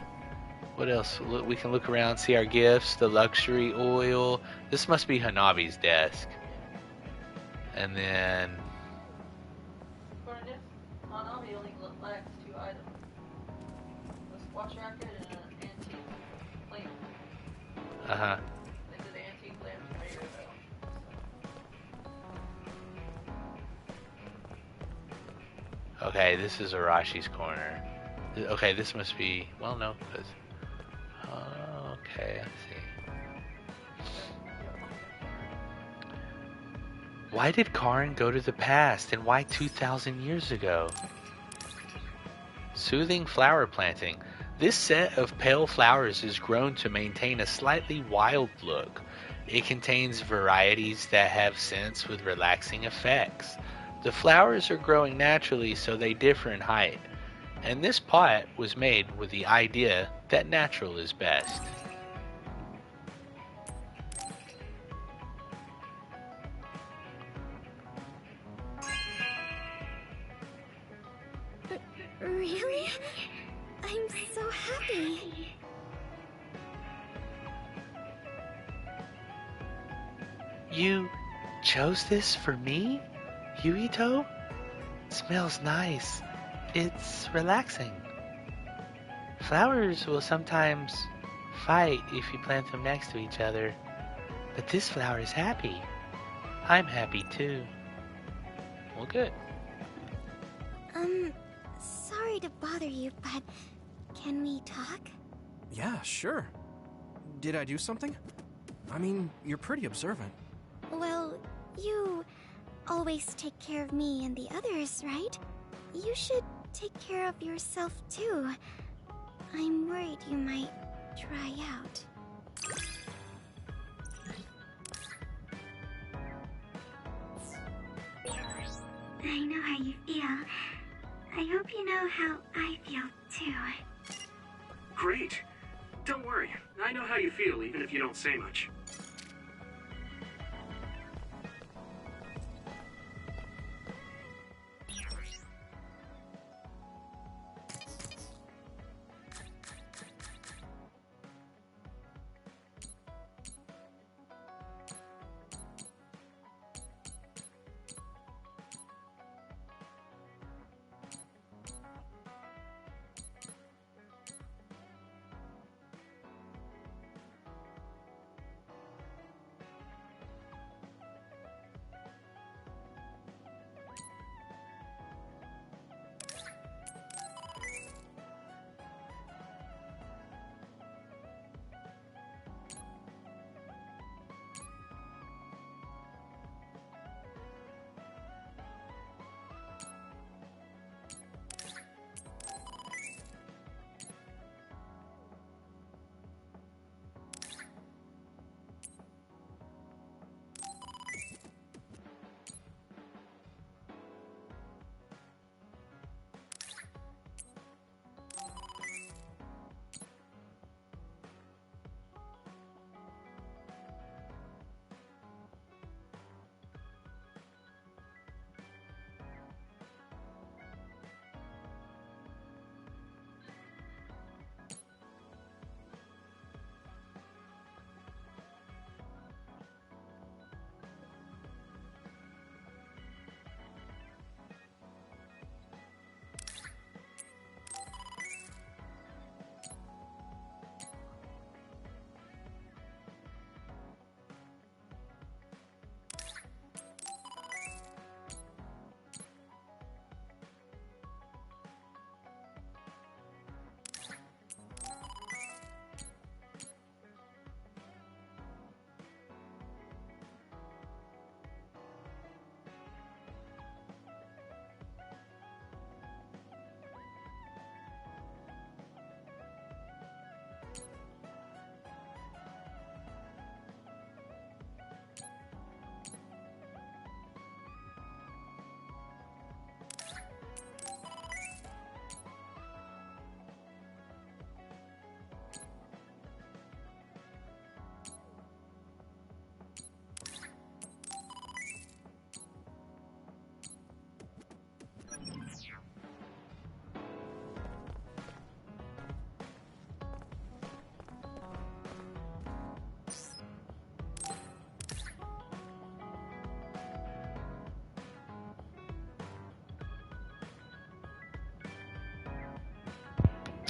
S1: What else? Look, we can look around, see our gifts, the luxury oil. This must be Hanabi's desk. And then...
S20: Hanabi only lacks 2 items. A watch racket and an antique lamp.
S1: Uh-huh.
S20: They said the antique lamp's rare, though.
S1: Okay, this is Arashi's corner. Okay, this must be... Well, no, because... okay, I see. Why did Karin go to the past, and why 2,000 years ago? Soothing flower planting. This set of pale flowers is grown to maintain a slightly wild look. It contains varieties that have scents with relaxing effects. The flowers are growing naturally, so they differ in height. And this pot was made with the idea that natural is best.
S5: Really? I'm so happy.
S1: You chose this for me, Yuito? It smells nice. It's relaxing. Flowers will sometimes fight if you plant them next to each other, but this flower is happy. I'm happy too. Well, good.
S5: Sorry to bother you, but can we talk?
S3: Yeah, sure. Did I do something? I mean, you're pretty observant.
S5: Well, you always take care of me and the others, right? You should take care of yourself too. I'm worried you might dry out.
S19: I know how you feel. I hope you know how I feel too.
S17: Great. Don't worry. I know how you feel, even if you don't say much.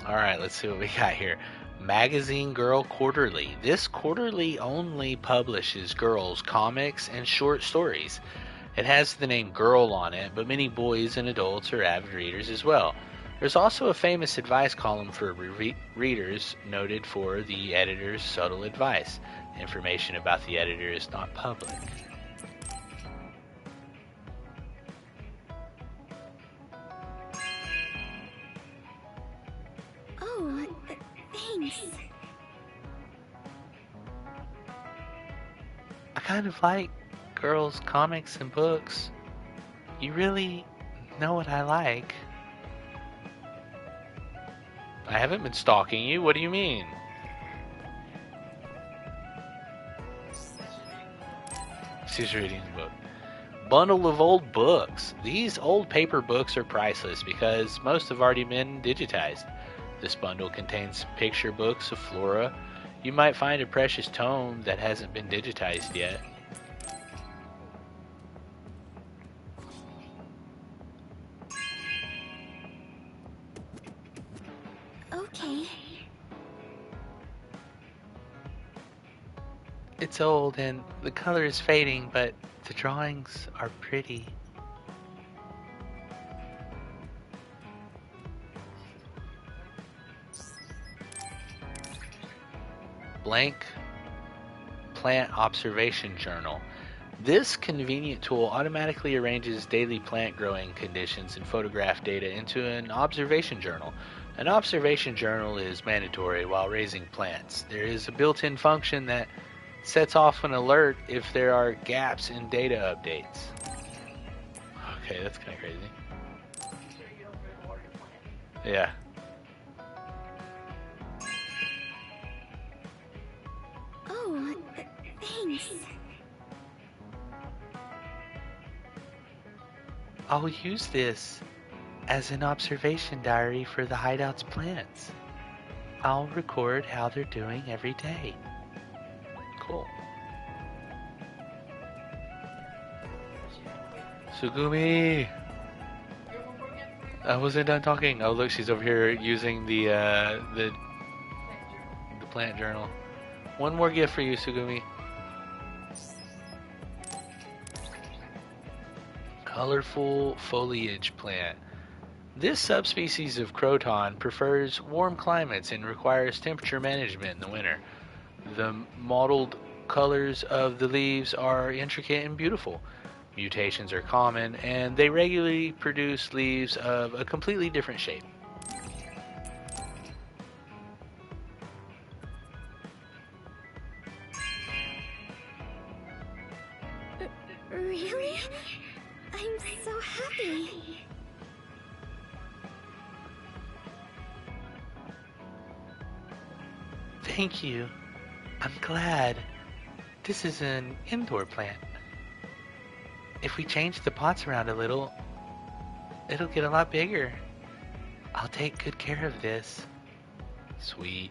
S1: Alright, let's see what we got here. Magazine Girl Quarterly. This quarterly only publishes girls' comics and short stories. It has the name Girl on it, but many boys and adults are avid readers as well. There's also a famous advice column for readers noted for the editor's subtle advice. Information about the editor is not public.
S19: Oh, thanks.
S1: I kind of like girls' comics and books. You really know what I like. I haven't been stalking you. What do you mean? She's reading the book. Bundle of old books. These old paper books are priceless because most have already been digitized. This bundle contains picture books of flora. You might find a precious tome that hasn't been digitized yet.
S19: Okay.
S1: It's old and the color is fading, but the drawings are pretty. Blank Plant Observation Journal. This convenient tool automatically arranges daily plant growing conditions and photograph data into an observation journal. An observation journal is mandatory while raising plants. There is a built-in function that sets off an alert if there are gaps in data updates. Okay, that's kind of crazy. Yeah.
S19: Oh, thanks.
S1: I'll use this as an observation diary for the hideout's plants. I'll record how they're doing every day. Cool. Sugumi! I wasn't done talking. Oh look, she's over here using the plant journal. One more gift for you, Sugumi. Colorful foliage plant. This subspecies of croton prefers warm climates and requires temperature management in the winter. The mottled colors of the leaves are intricate and beautiful. Mutations are common, and they regularly produce leaves of a completely different shape.
S19: Really? I'm so happy.
S1: Thank you. I'm glad. This is an indoor plant. If we change the pots around a little, it'll get a lot bigger. I'll take good care of this. Sweet.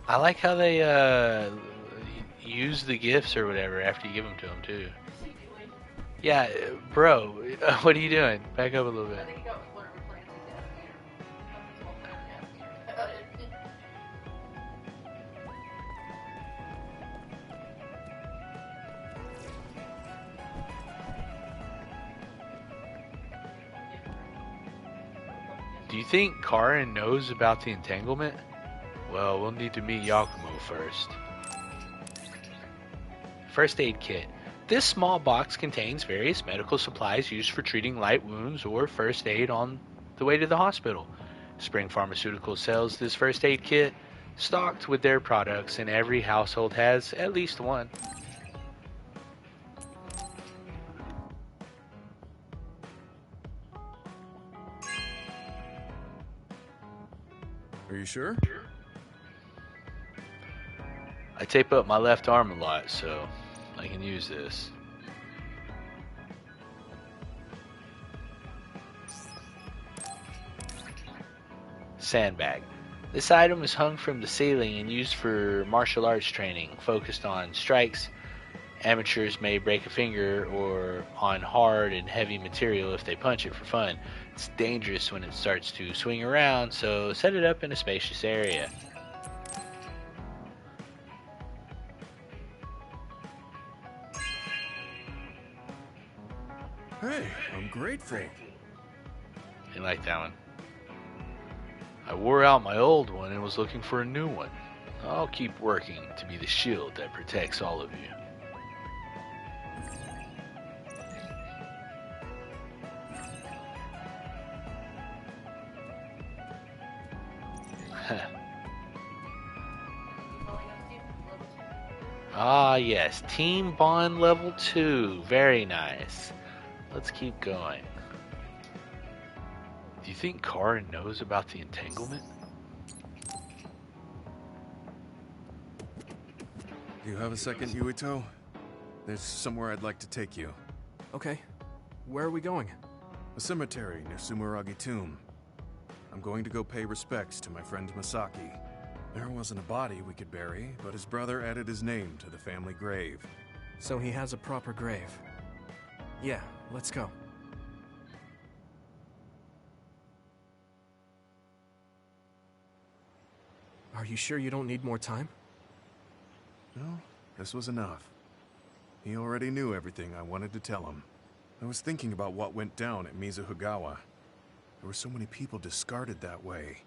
S1: I like how they use the gifts or whatever after you give them to them too. Yeah, bro, what are you doing? Back up a little bit. Do you think Karin knows about the entanglement? Well, we'll need to meet Yakumo first. First aid kit. This small box contains various medical supplies used for treating light wounds or first aid on the way to the hospital. Spring Pharmaceuticals sells this first aid kit, stocked with their products, and every household has at least one.
S7: Are you sure?
S1: I tape up my left arm a lot, so I can use this. Sandbag. This item is hung from the ceiling and used for martial arts training, focused on strikes Amateurs may break a finger or on hard and heavy material if they punch it for fun. It's dangerous when it starts to swing around, so set it up in a spacious area.
S7: Hey, I'm grateful.
S1: You like that one? I wore out my old one and was looking for a new one. I'll keep working to be the shield that protects all of you. Ah, yes. Team Bond level 2. Very nice. Let's keep going. Do you think Karin knows about the entanglement?
S7: Do you have a second, Yuito? There's somewhere I'd like to take you.
S3: Okay. Where are we going?
S7: A cemetery near Sumeragi Tomb. I'm going to go pay respects to my friend Masaki. There wasn't a body we could bury, but his brother added his name to the family grave.
S3: So he has a proper grave. Yeah, let's go. Are you sure you don't need more time?
S7: No, this was enough. He already knew everything I wanted to tell him. I was thinking about what went down at Mizuhigawa. There were so many people discarded that way.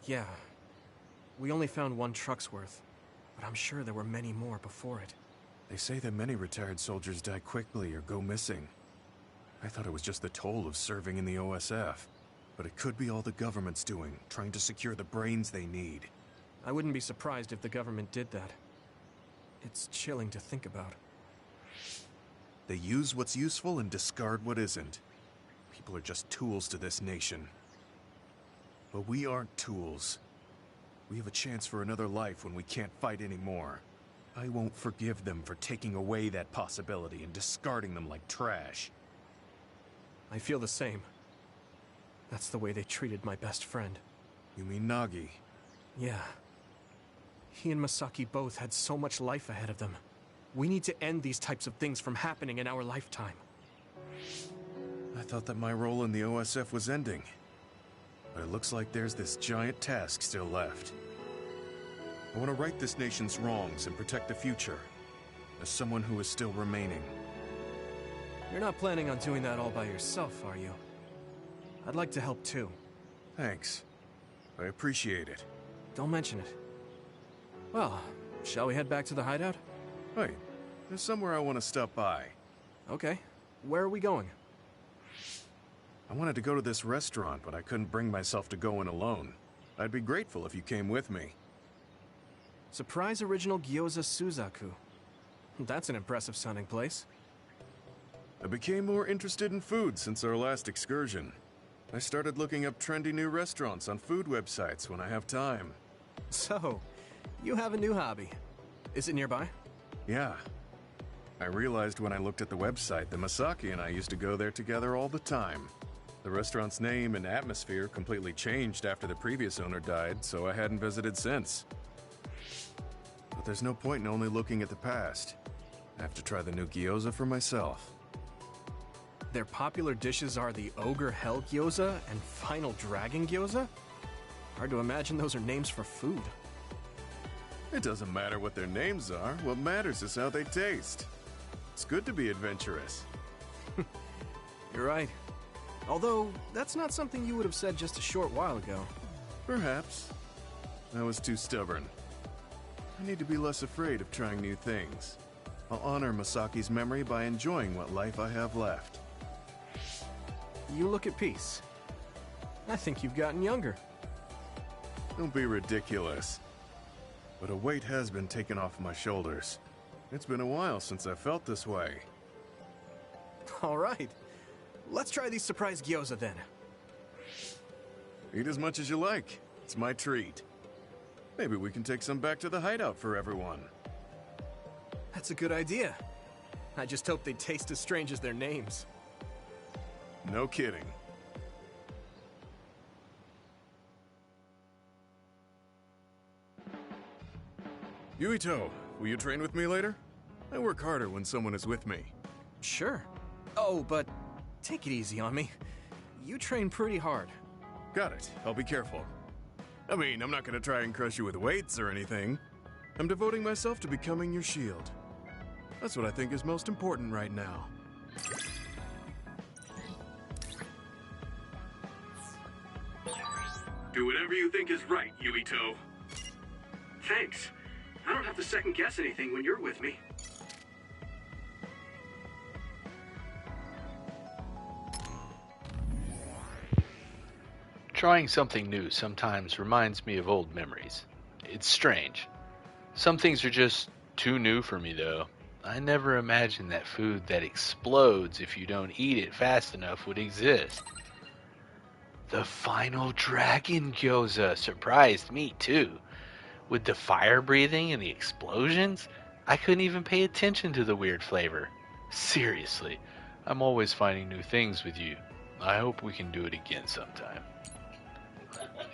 S3: Yeah. We only found one truck's worth, but I'm sure there were many more before it.
S7: They say that many retired soldiers die quickly or go missing. I thought it was just the toll of serving in the OSF. But it could be all the government's doing, trying to secure the brains they need.
S3: I wouldn't be surprised if the government did that. It's chilling to think about.
S7: They use what's useful and discard what isn't. People are just tools to this nation. But we aren't tools. We have a chance for another life when we can't fight anymore. I won't forgive them for taking away that possibility and discarding them like trash.
S3: I feel the same. That's the way they treated my best friend.
S7: You mean Nagi?
S3: Yeah. He and Masaki both had so much life ahead of them. We need to end these types of things from happening in our lifetime.
S7: I thought that my role in the OSF was ending. But it looks like there's this giant task still left. I want to right this nation's wrongs and protect the future. As someone who is still remaining.
S3: You're not planning on doing that all by yourself, are you? I'd like to help too.
S7: Thanks. I appreciate it.
S3: Don't mention it. Well, shall we head back to the hideout?
S7: Wait, there's somewhere I want to stop by.
S3: Okay. Where are we going?
S7: I wanted to go to this restaurant, but I couldn't bring myself to go in alone. I'd be grateful if you came with me.
S3: Surprise Original Gyoza Suzaku. That's an impressive sounding place.
S7: I became more interested in food since our last excursion. I started looking up trendy new restaurants on food websites when I have time.
S3: So, you have a new hobby. Is it nearby?
S7: Yeah. I realized when I looked at the website that Masaki and I used to go there together all the time. The restaurant's name and atmosphere completely changed after the previous owner died, so I hadn't visited since. But there's no point in only looking at the past. I have to try the new gyoza for myself.
S3: Their popular dishes are the Ogre Hell Gyoza and Final Dragon Gyoza? Hard to imagine those are names for food.
S7: It doesn't matter what their names are. What matters is how they taste. It's good to be adventurous.
S3: You're right. Although, that's not something you would have said just a short while ago.
S7: Perhaps. I was too stubborn. I need to be less afraid of trying new things. I'll honor Masaki's memory by enjoying what life I have left.
S3: You look at peace. I think you've gotten younger.
S7: Don't be ridiculous. But a weight has been taken off my shoulders. It's been a while since I felt this way.
S3: All right. Let's try these surprise gyoza then.
S7: Eat as much as you like. It's my treat. Maybe we can take some back to the hideout for everyone.
S3: That's a good idea. I just hope they taste as strange as their names.
S7: No kidding. Yuito, will you train with me later? I work harder when someone is with me.
S3: Sure. Oh, but take it easy on me. You train pretty hard.
S7: Got it. I'll be careful. I mean, I'm not gonna try and crush you with weights or anything. I'm devoting myself to becoming your shield. That's what I think is most important right now.
S17: Do whatever you think is right, Yuito. Thanks. I don't have to second guess anything when you're with me.
S1: Trying something new sometimes reminds me of old memories. It's strange. Some things are just too new for me, though. I never imagined that food that explodes if you don't eat it fast enough would exist. The final dragon gyoza surprised me, too. With the fire breathing and the explosions, I couldn't even pay attention to the weird flavor. Seriously, I'm always finding new things with you. I hope we can do it again sometime.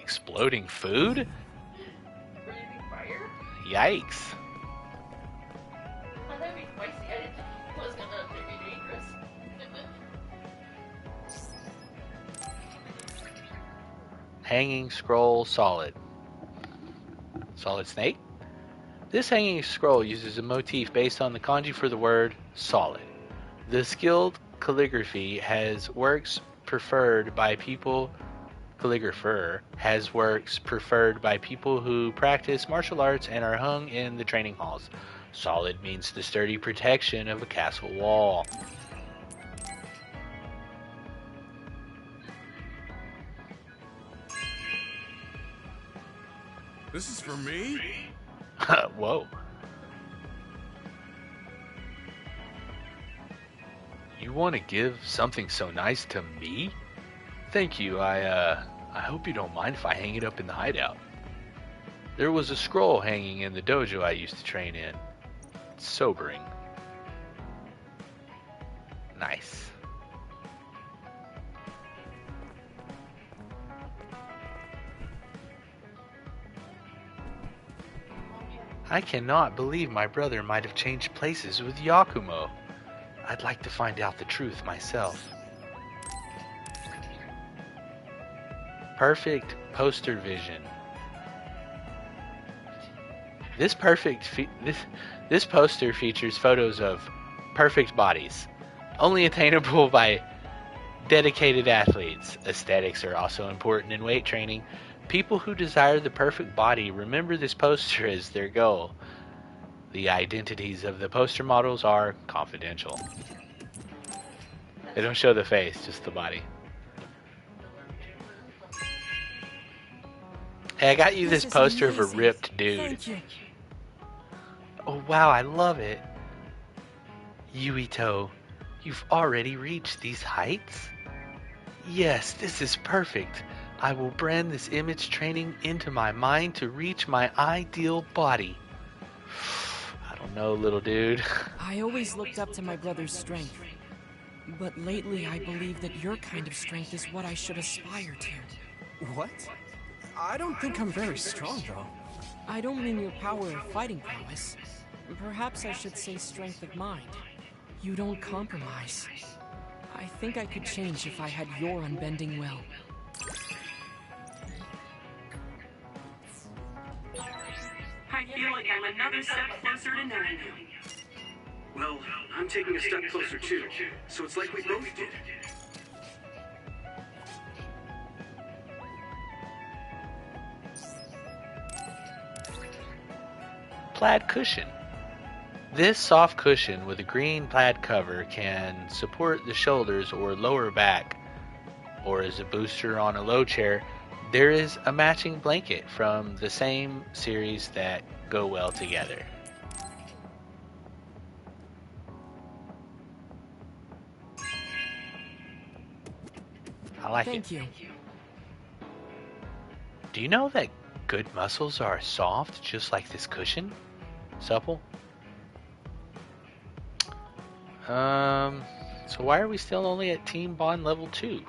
S1: Exploding food?
S20: Breathing fire?
S1: Yikes.
S20: Oh, that'd be spicy. I didn't think it was gonna be dangerous.
S1: Hanging scroll solid. Solid snake? This hanging scroll uses a motif based on the kanji for the word solid. The skilled calligraphy has works preferred by people who practice martial arts and are hung in the training halls. Solid means the sturdy protection of a castle wall.
S7: This is for me?
S1: Whoa. You want to give something so nice to me? Thank you. I hope you don't mind if I hang it up in the hideout. There was a scroll hanging in the dojo I used to train in. It's sobering. Nice. I cannot believe my brother might have changed places with Yakumo. I'd like to find out the truth myself. Perfect poster vision. This poster features photos of perfect bodies, only attainable by dedicated athletes. Aesthetics are also important in weight training. People who desire the perfect body remember this poster as their goal. The identities of the poster models are confidential. They don't show the face, just the body. Hey, I got you this poster of a ripped dude.
S6: Thank you.
S1: Oh wow, I love it. Yuito, you've already reached these heights? Yes, this is perfect. I will brand this image training into my mind to reach my ideal body. I don't know, little dude.
S6: I always looked up to my brother's strength. But lately I believe that your kind of strength is what I should aspire to.
S3: What? I don't think I'm very strong, though.
S6: I don't mean your power of fighting prowess. Perhaps I should say strength of mind. You don't compromise. I think I could change if I had your unbending will.
S10: I feel like I'm another step closer to knowing you.
S17: Well, I'm taking a step closer too, so it's like we both did.
S1: Plaid cushion. This soft cushion with a green plaid cover can support the shoulders or lower back, or as a booster on a low chair. There is a matching blanket from the same series that go well together. I like it.
S6: Thank you.
S1: Do you know that good muscles are soft just like this cushion? Supple? So why are we still only at Team Bond level 2?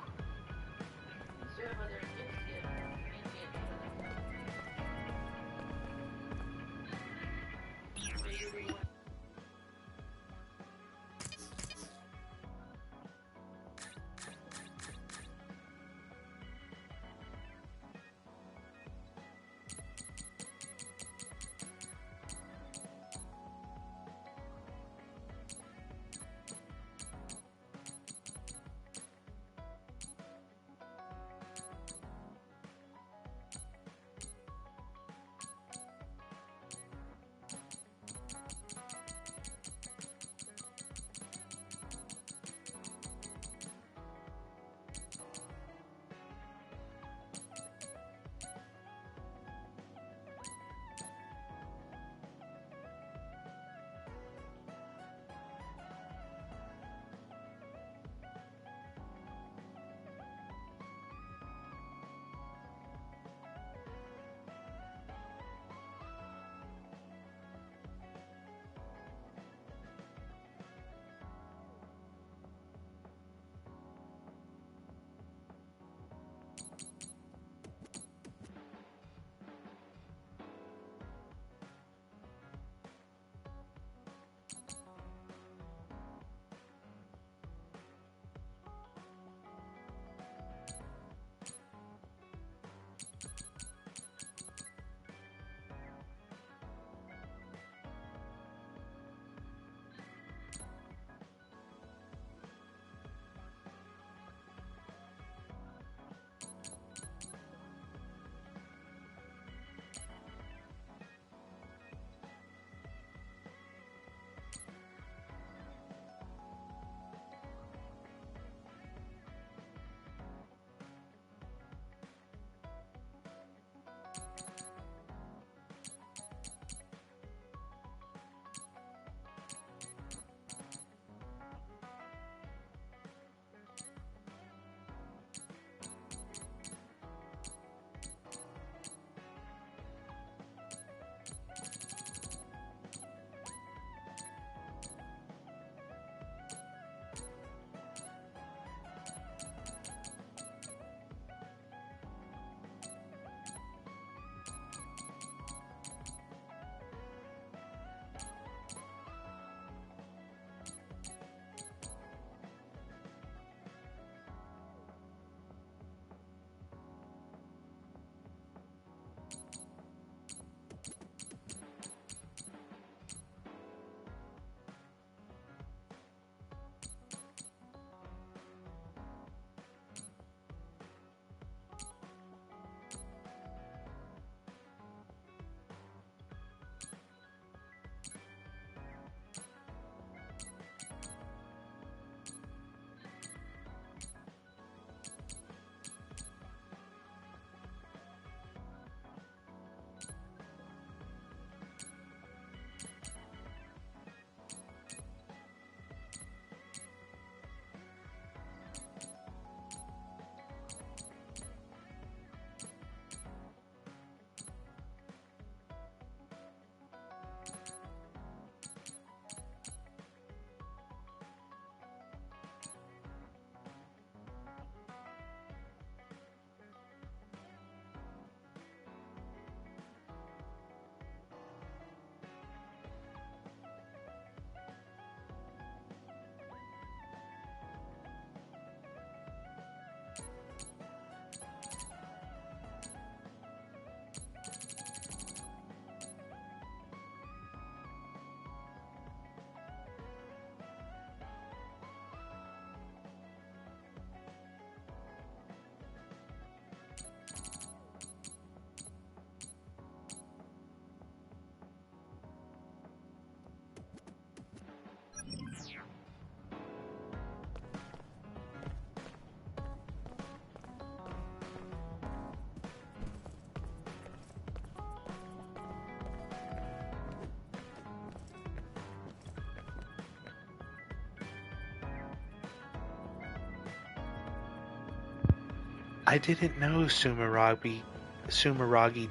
S1: I didn't know Sumeragi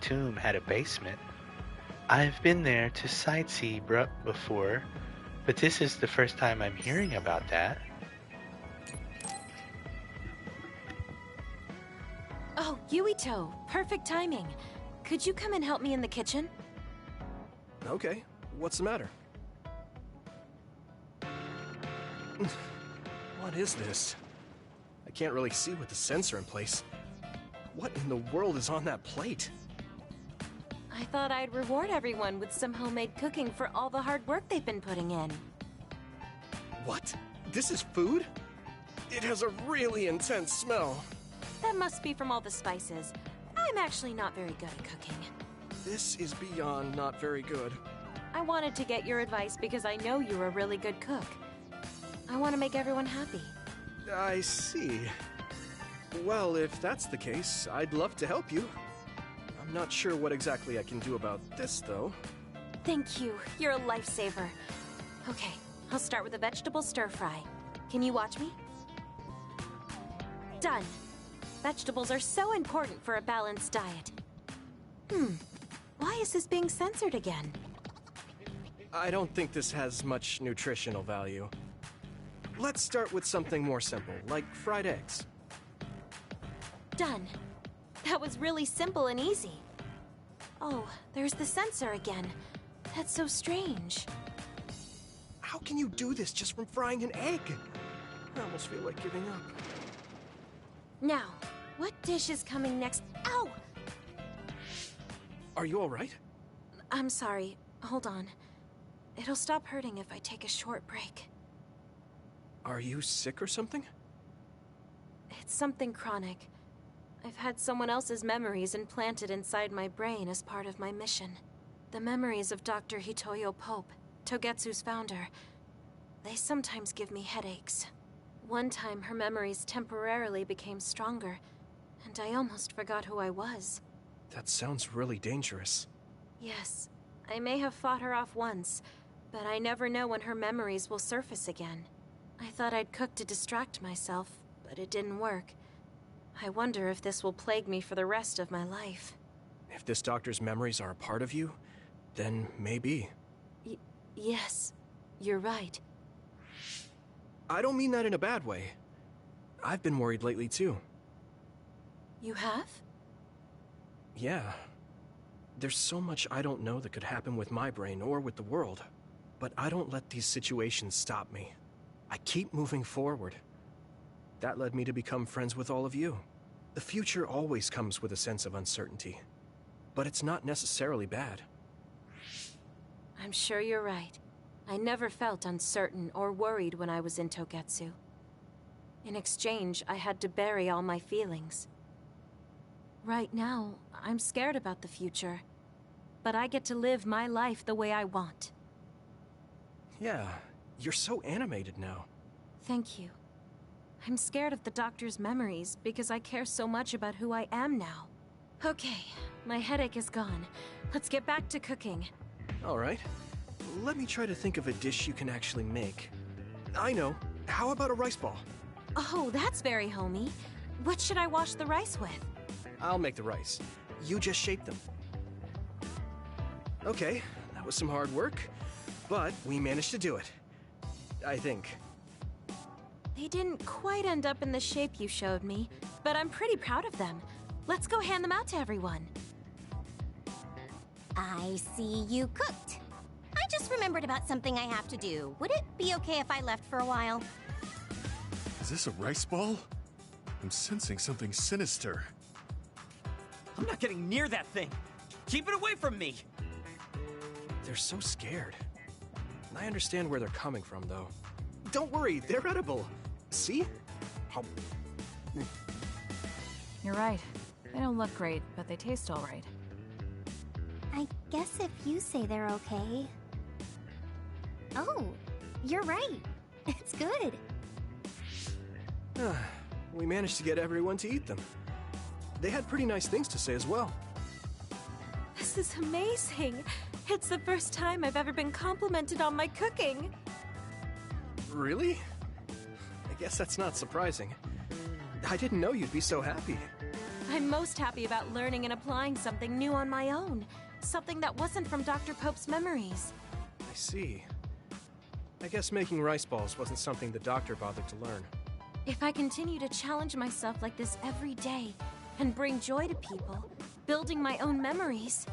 S1: Tomb had a basement. I've been there to sightsee before, but this is the first time I'm hearing about that.
S12: Oh, Yuito, perfect timing. Could you come and help me in the kitchen?
S3: Okay, what's the matter? What is this? I can't really see with the sensor in place. What in the world is on that plate?
S12: I thought I'd reward everyone with some homemade cooking for all the hard work they've been putting in.
S3: What? This is food? It has a really intense smell.
S12: That must be from all the spices. I'm actually not very good at cooking.
S3: This is beyond not very good.
S12: I wanted to get your advice because I know you're a really good cook. I want to make everyone happy.
S3: I see. Well, if that's the case, I'd love to help you. I'm not sure what exactly I can do about this, though.
S12: Thank you. You're a lifesaver. Okay, I'll start with a vegetable stir-fry. Can you watch me? Done. Vegetables are so important for a balanced diet. Why is this being censored again?
S3: I don't think this has much nutritional value. Let's start with something more simple, like fried eggs.
S12: Done. That was really simple and easy. Oh, there's the censor again. That's so strange.
S3: How can you do this just from frying an egg? I almost feel like giving up.
S12: Now, what dish is coming next? Ow!
S3: Are you alright?
S12: I'm sorry. Hold on. It'll stop hurting if I take a short break.
S3: Are you sick or something?
S12: It's something chronic. I've had someone else's memories implanted inside my brain as part of my mission. The memories of Dr. Hitoyo Pope, Togetsu's founder. They sometimes give me headaches. One time her memories temporarily became stronger, and I almost forgot who I was.
S3: That sounds really dangerous.
S12: Yes, I may have fought her off once, but I never know when her memories will surface again. I thought I'd cook to distract myself, but it didn't work. I wonder if this will plague me for the rest of my life.
S3: If this doctor's memories are a part of you, then maybe.
S12: Yes, you're right.
S3: I don't mean that in a bad way. I've been worried lately too.
S12: You have?
S3: Yeah. There's so much I don't know that could happen with my brain or with the world. But I don't let these situations stop me. I keep moving forward. That led me to become friends with all of you. The future always comes with a sense of uncertainty. But it's not necessarily bad.
S12: I'm sure you're right. I never felt uncertain or worried when I was in Togetsu. In exchange, I had to bury all my feelings. Right now, I'm scared about the future. But I get to live my life the way I want.
S3: Yeah, you're so animated now.
S12: Thank you. I'm scared of the doctor's memories because I care so much about who I am now. Okay, my headache is gone. Let's get back to cooking.
S3: Alright. Let me try to think of a dish you can actually make. I know. How about a rice ball?
S12: Oh, that's very homey. What should I wash the rice with?
S3: I'll make the rice. You just shape them. Okay, that was some hard work, but we managed to do it. I think.
S12: They didn't quite end up in the shape you showed me, but I'm pretty proud of them. Let's go hand them out to everyone.
S5: I see you cooked. I just remembered about something I have to do. Would it be okay if I left for a while?
S7: Is this a rice ball? I'm sensing something sinister.
S16: I'm not getting near that thing. Keep it away from me.
S3: They're so scared. I understand where they're coming from, though. Don't worry, they're edible. See? How...
S2: You're right. They don't look great, but they taste all right.
S5: I guess if you say they're okay. Oh, you're right. It's good.
S3: We managed to get everyone to eat them. They had pretty nice things to say as well.
S12: This is amazing. It's the first time I've ever been complimented on my cooking.
S3: Really? I guess that's not surprising. I didn't know you'd be so happy.
S12: I'm most happy about learning and applying something new on my own. Something that wasn't from Dr. Pope's memories.
S3: I see. I guess making rice balls wasn't something the doctor bothered to learn.
S12: If I continue to challenge myself like this every day and bring joy to people, building my own memories,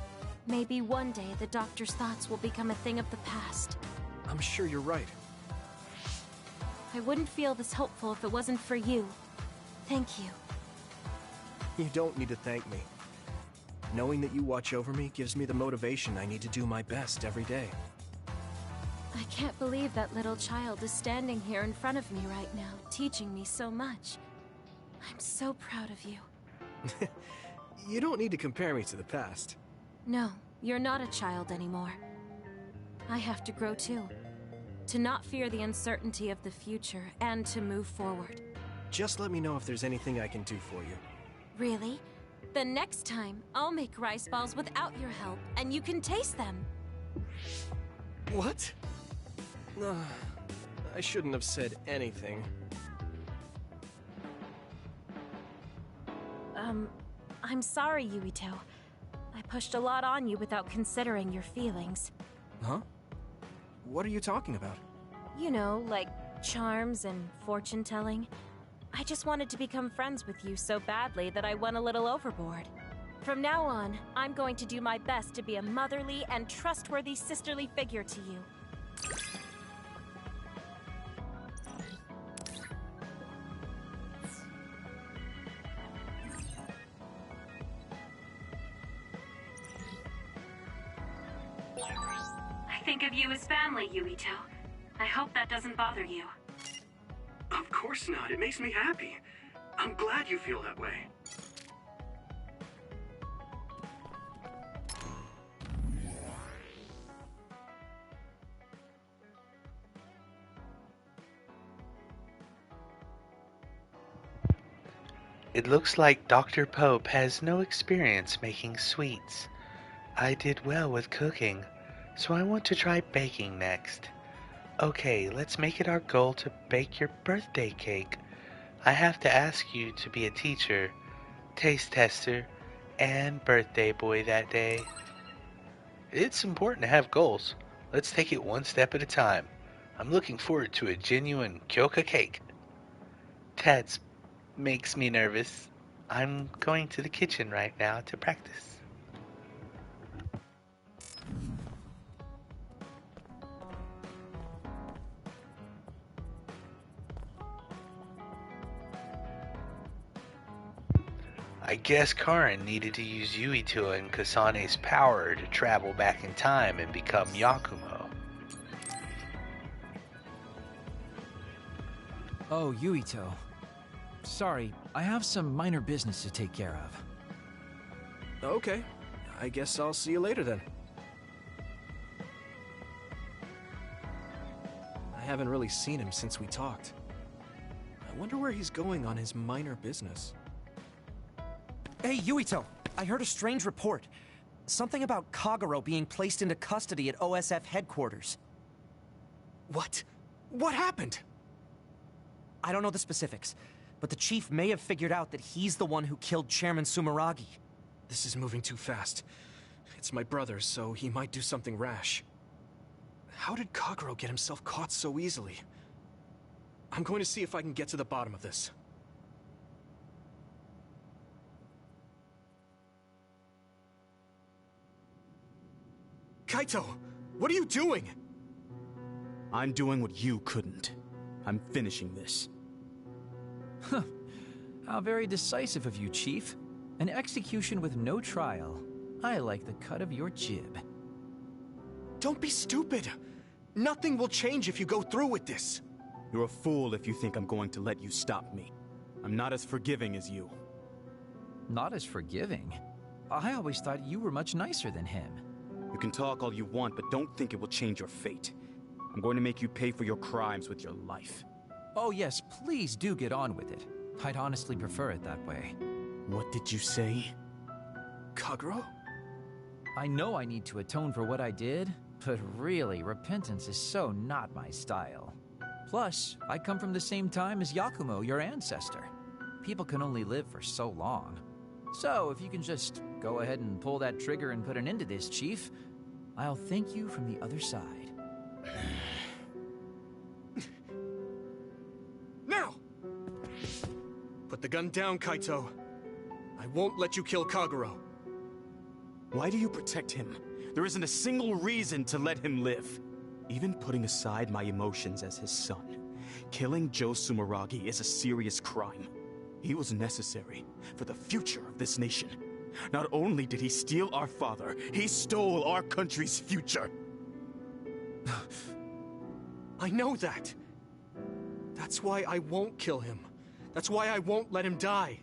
S12: maybe one day the doctor's thoughts will become a thing of the past.
S3: I'm sure you're right.
S12: I wouldn't feel this hopeful if it wasn't for you. Thank you.
S3: You don't need to thank me. Knowing that you watch over me gives me the motivation I need to do my best every day.
S12: I can't believe that little child is standing here in front of me right now, teaching me so much. I'm so proud of you.
S3: You don't need to compare me to the past.
S12: No, you're not a child anymore. I have to grow too. To not fear the uncertainty of the future and to move forward.
S3: Just let me know if there's anything I can do for you.
S12: Really? Then next time, I'll make rice balls without your help, and you can taste them.
S3: What? I shouldn't have said anything.
S12: I'm sorry, Yuito. I pushed a lot on you without considering your feelings.
S3: Huh? What are you talking about?
S12: You know, like charms and fortune-telling. I just wanted to become friends with you so badly that I went a little overboard. From now on, I'm going to do my best to be a motherly and trustworthy sisterly figure to you.
S9: I think of you as family, Yuito. I hope that doesn't bother you.
S17: Of course not. It makes me happy. I'm glad you feel that way.
S1: It looks like Dr. Pope has no experience making sweets. I did well with cooking, so I want to try baking next. Okay, let's make it our goal to bake your birthday cake. I have to ask you to be a teacher, taste tester, and birthday boy that day. It's important to have goals. Let's take it one step at a time. I'm looking forward to a genuine Kyoka cake. Tats makes me nervous. I'm going to the kitchen right now to practice. I guess Karin needed to use Yuito and Kasane's power to travel back in time and become Yakumo.
S13: Oh, Yuito. Sorry, I have some minor business to take care of.
S3: Okay, I guess I'll see you later then. I haven't really seen him since we talked. I wonder where he's going on his minor business.
S16: Hey, Yuito! I heard a strange report. Something about Kagero being placed into custody at OSF headquarters.
S3: What? What happened?
S16: I don't know the specifics, but the chief may have figured out that he's the one who killed Chairman Sumeragi.
S3: This is moving too fast. It's my brother, so he might do something rash. How did Kagero get himself caught so easily? I'm going to see if I can get to the bottom of this. Kaito! What are you doing?
S15: I'm doing what you couldn't. I'm finishing this.
S13: Huh. How very decisive of you, Chief. An execution with no trial. I like the cut of your jib.
S3: Don't be stupid! Nothing will change if you go through with this!
S15: You're a fool if you think I'm going to let you stop me. I'm not as forgiving as you.
S13: Not as forgiving? I always thought you were much nicer than him.
S15: You can talk all you want, but don't think it will change your fate. I'm going to make you pay for your crimes with your life.
S13: Oh yes, please do get on with it. I'd honestly prefer it that way.
S15: What did you say?
S3: Kagero?
S13: I know I need to atone for what I did, but really, repentance is so not my style. Plus, I come from the same time as Yakumo, your ancestor. People can only live for so long. So, if you can just go ahead and pull that trigger and put an end to this, Chief, I'll thank you from the other side.
S3: Now! Put the gun down, Kaito. I won't let you kill Kagero.
S15: Why do you protect him? There isn't a single reason to let him live. Even putting aside my emotions as his son, killing Joe Sumeragi is a serious crime. He was necessary for the future of this nation. Not only did he steal our father, he stole our country's future.
S3: I know that. That's why I won't kill him. That's why I won't let him die.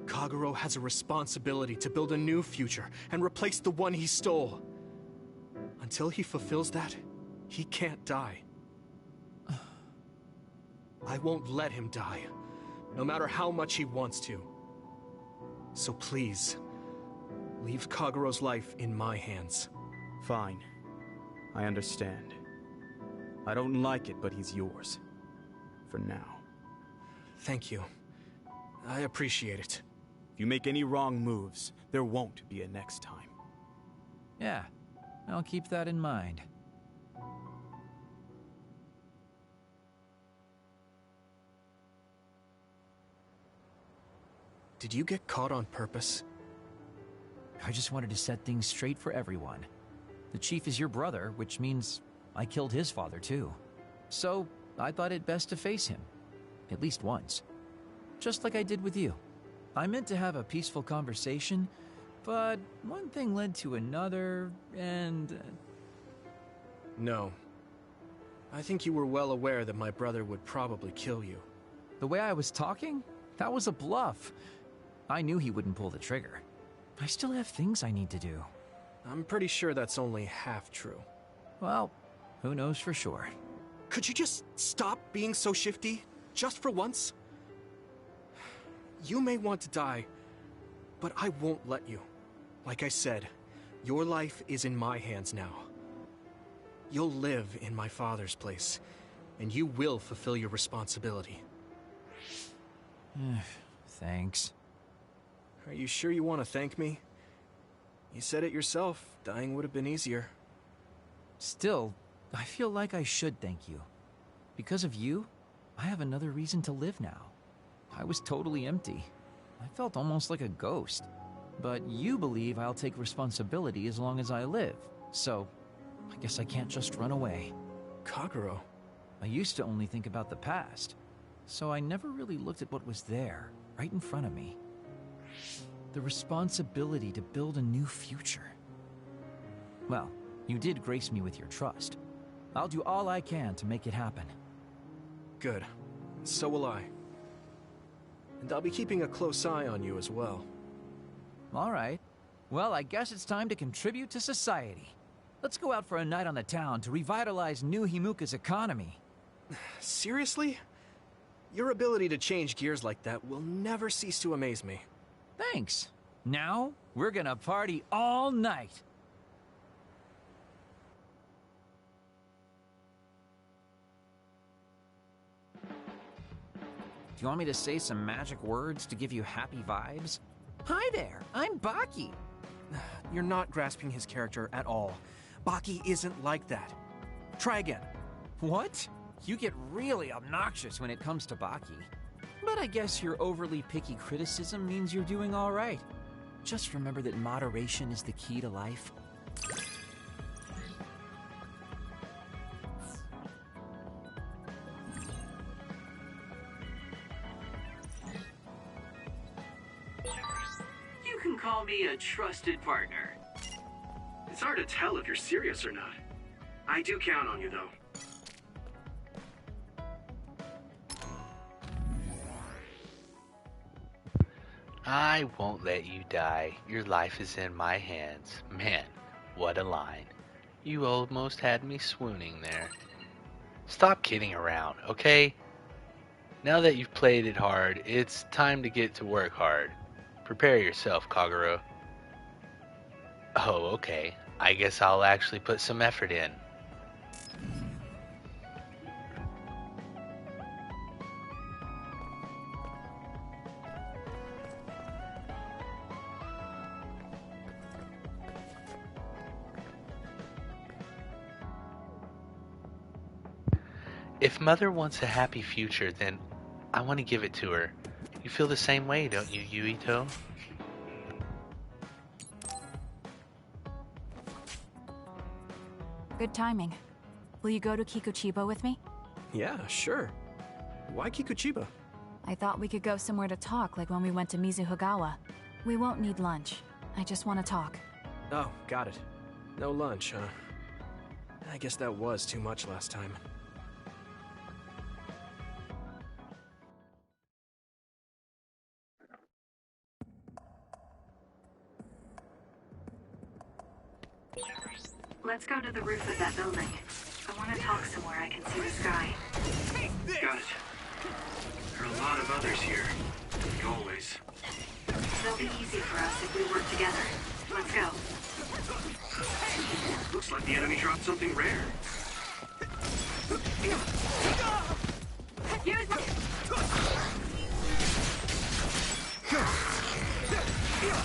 S3: Kagero has a responsibility to build a new future and replace the one he stole. Until he fulfills that, he can't die. I won't let him die, no matter how much he wants to. So please, leave Kagero's life in my hands.
S15: Fine. I understand. I don't like it, but he's yours. For now.
S3: Thank you. I appreciate it.
S15: If you make any wrong moves, there won't be a next time.
S13: Yeah, I'll keep that in mind.
S3: Did you get caught on purpose?
S13: I just wanted to set things straight for everyone. The Chief is your brother, which means I killed his father too. So, I thought it best to face him. At least once. Just like I did with you. I meant to have a peaceful conversation, but one thing led to another, and...
S3: No. I think you were well aware that my brother would probably kill you.
S13: The way I was talking? That was a bluff. I knew he wouldn't pull the trigger. I still have things I need to do.
S3: I'm pretty sure that's only half true.
S13: Well, who knows for sure.
S3: Could you just stop being so shifty? Just for once? You may want to die, but I won't let you. Like I said, your life is in my hands now. You'll live in my father's place, and you will fulfill your responsibility.
S13: Thanks.
S3: Are you sure you want to thank me? You said it yourself, dying would have been easier.
S13: Still, I feel like I should thank you. Because of you, I have another reason to live now. I was totally empty. I felt almost like a ghost. But you believe I'll take responsibility as long as I live, so I guess I can't just run away.
S3: Kagero?
S13: I used to only think about the past, so I never really looked at what was there, right in front of me. The responsibility to build a new future. Well, you did grace me with your trust. I'll do all I can to make it happen.
S3: Good. So will I. And I'll be keeping a close eye on you as well.
S13: All right. Well, I guess it's time to contribute to society. Let's go out for a night on the town to revitalize New Himuka's economy.
S3: Seriously? Your ability to change gears like that will never cease to amaze me.
S13: Thanks. Now, we're gonna party all night. Do you want me to say some magic words to give you happy vibes? Hi there, I'm Baki.
S3: You're not grasping his character at all. Baki isn't like that. Try again.
S13: What? You get really obnoxious when it comes to Baki. But I guess your overly picky criticism means you're doing all right. Just remember that moderation is the key to life.
S10: You can call me a trusted partner.
S17: It's hard to tell if you're serious or not. I do count on you, though.
S1: I won't let you die. Your life is in my hands. Man, what a line. You almost had me swooning there. Stop kidding around, okay? Now that you've played it hard, it's time to get to work hard. Prepare yourself, Kagero. Oh, okay. I guess I'll actually put some effort in. If Mother wants a happy future, then I want to give it to her. You feel the same way, don't you, Yuito?
S4: Good timing. Will you go to Kikuchiba with me?
S3: Yeah, sure. Why Kikuchiba?
S4: I thought we could go somewhere to talk, like when we went to Mizuhagawa. We won't need lunch. I just want to talk.
S3: Oh, got it. No lunch, huh? I guess that was too much last time.
S21: Let's go to the roof of that building. I want to talk somewhere I can see the sky.
S17: Got it. There are a lot of others here. Like always.
S21: It'll be easy for us if we work together. Let's go.
S17: Looks like the enemy dropped something rare.
S21: Use my...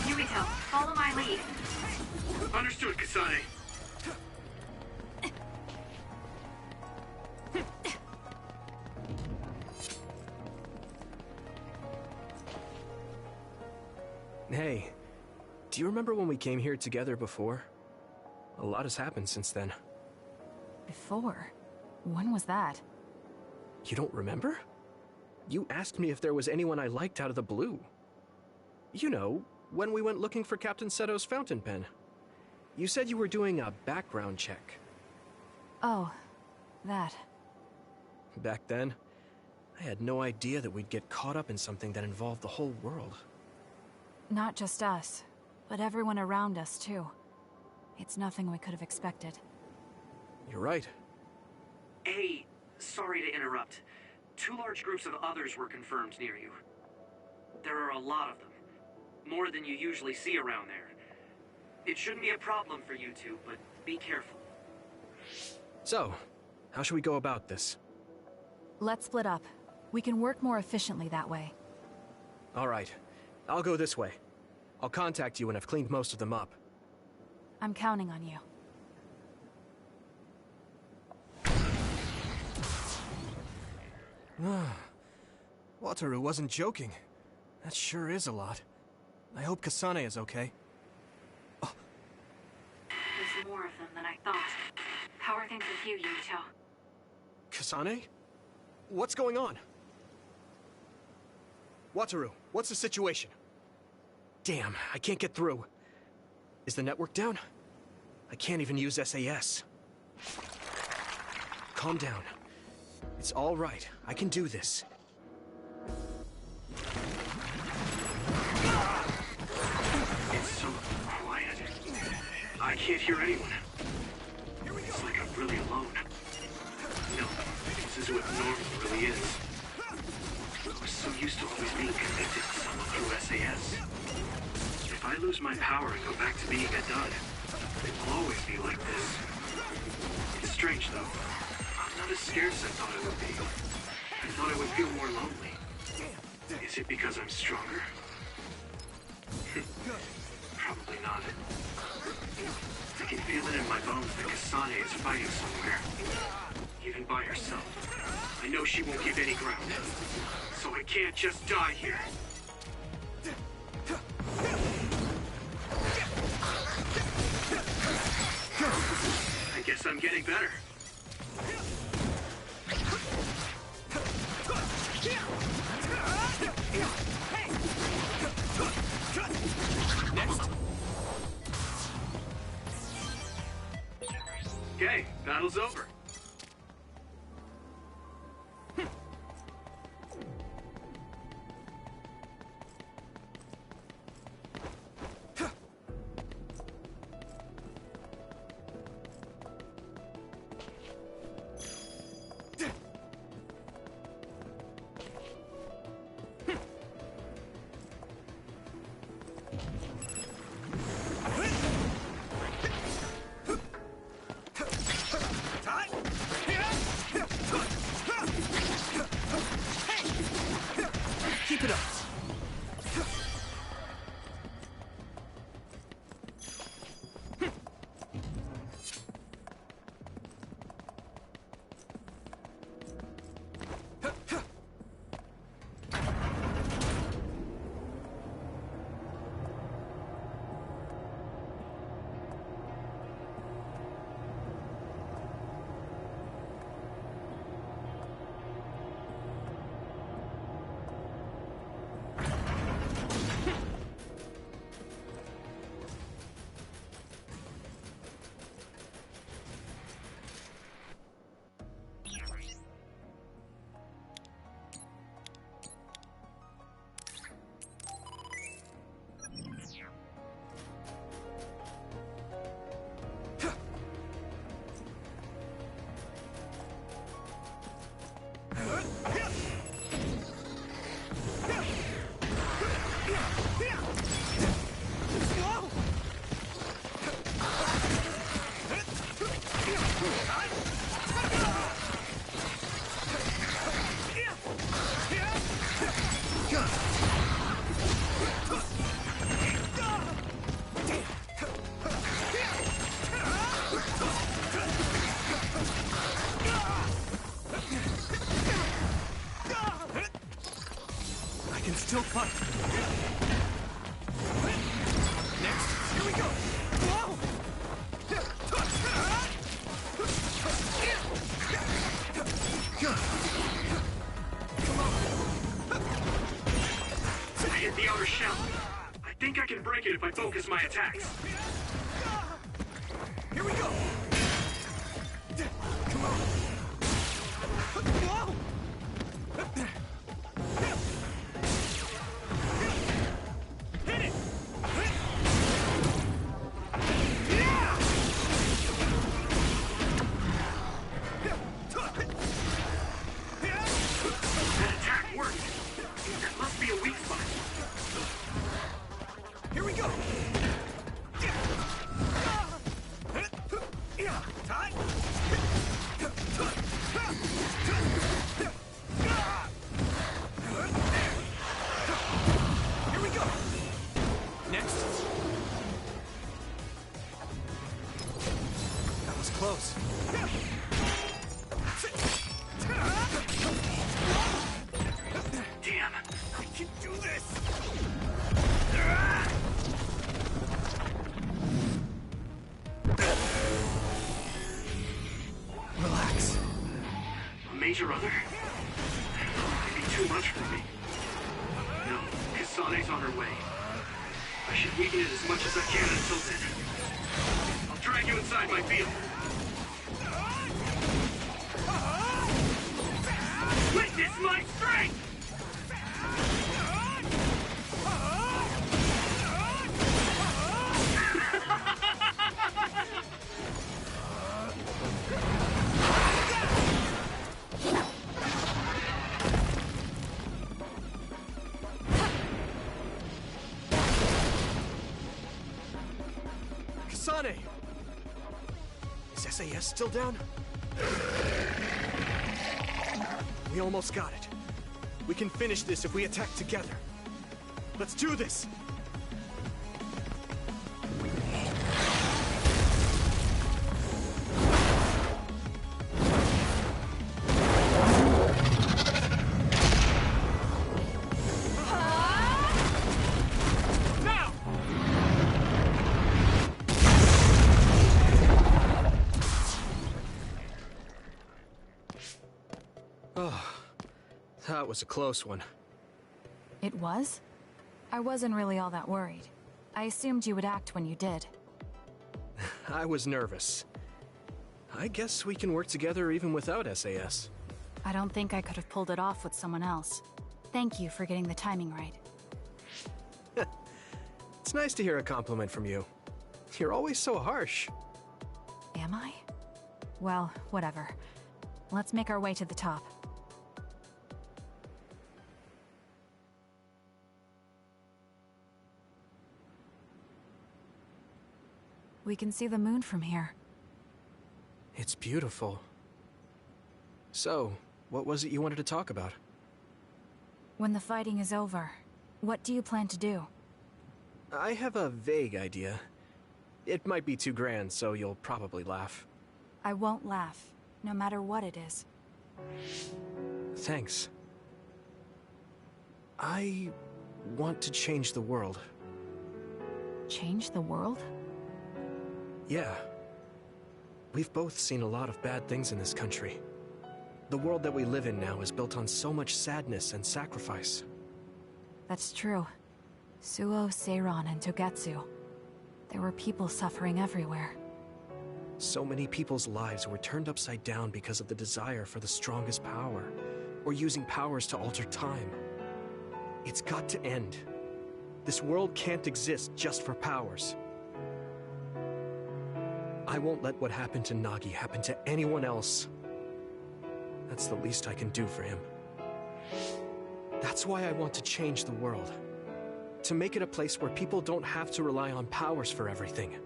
S21: Yuito, follow my lead.
S17: Understood, Kasane.
S3: Hey, do you remember when we came here together before? A lot has happened since then.
S4: Before? When was that?
S3: You don't remember? You asked me if there was anyone I liked out of the blue. You know, when we went looking for Captain Seto's fountain pen. You said you were doing a background check.
S4: Oh, that.
S3: Back then, I had no idea that we'd get caught up in something that involved the whole world.
S4: Not just us, but everyone around us, too. It's nothing we could have expected.
S3: You're right.
S10: Hey, sorry to interrupt. 2 large groups of others were confirmed near you. There are a lot of them. More than you usually see around there. It shouldn't be a problem for you two, but be careful.
S3: So, how should we go about this?
S4: Let's split up. We can work more efficiently that way.
S3: All right. I'll go this way. I'll contact you when I've cleaned most of them up.
S4: I'm counting on you.
S3: Wataru wasn't joking. That sure is a lot. I hope Kasane is okay.
S21: There's more of them than I thought. How are things with you, Yuito?
S3: Kasane? What's going on? Wataru, what's the situation? Damn, I can't get through. Is the network down? I can't even use SAS. Calm down. It's all right. I can do this.
S17: It's so quiet. I can't hear anyone. It's like I'm really alone. No, this is what normal really is. I was so used to always being connected to someone through SAS. If I lose my power and go back to being a dud, it will always be like this. It's strange though. I'm not as scared as I thought I would be. I thought I would feel more lonely. Is it because I'm stronger? Probably not. I can feel it in my bones that Kasane is fighting somewhere. Even by herself. I know she won't give any ground. So I can't just die here. I guess I'm getting better.
S3: Next.
S17: Okay, battle's over.
S3: Fine. Next. Here we go. Whoa!
S17: I hit the outer shell. I think I can break it if I focus my attacks.
S3: Here we go. Come on. Whoa! Hit it!
S17: That attack worked. That must be a weak spot.
S3: Here we go. Time. Here we go. Next. That was close.
S17: Damn.
S3: I can do this. Relax.
S17: A major other? Might be too much for me. No, Kasane's on her way. I should weaken it as much as I can until then. I'll drag you inside my field. Witness my strength!
S3: Kasane! Is SAS still down? We almost got it. We can finish this if we attack together. Let's do this! Oh, that was a close one.
S4: It was? I wasn't really all that worried. I assumed you would act when you did.
S3: I was nervous. I guess we can work together even without SAS.
S4: I don't think I could have pulled it off with someone else. Thank you for getting the timing right.
S3: It's nice to hear a compliment from you. You're always so harsh.
S4: Am I? Well, whatever. Let's make our way to the top. We can see the moon from here.
S3: It's beautiful. So, what was it you wanted to talk about?
S4: When the fighting is over, what do you plan to do?
S3: I have a vague idea. It might be too grand, so you'll probably laugh.
S4: I won't laugh, no matter what it is.
S3: Thanks. I want to change the world.
S4: Change the world?
S3: Yeah. We've both seen a lot of bad things in this country. The world that we live in now is built on so much sadness and sacrifice.
S4: That's true. Suo, Seiran, and Togetsu. There were people suffering everywhere.
S3: So many people's lives were turned upside down because of the desire for the strongest power, or using powers to alter time. It's got to end. This world can't exist just for powers. I won't let what happened to Nagi happen to anyone else. That's the least I can do for him. That's why I want to change the world. To make it a place where people don't have to rely on powers for everything.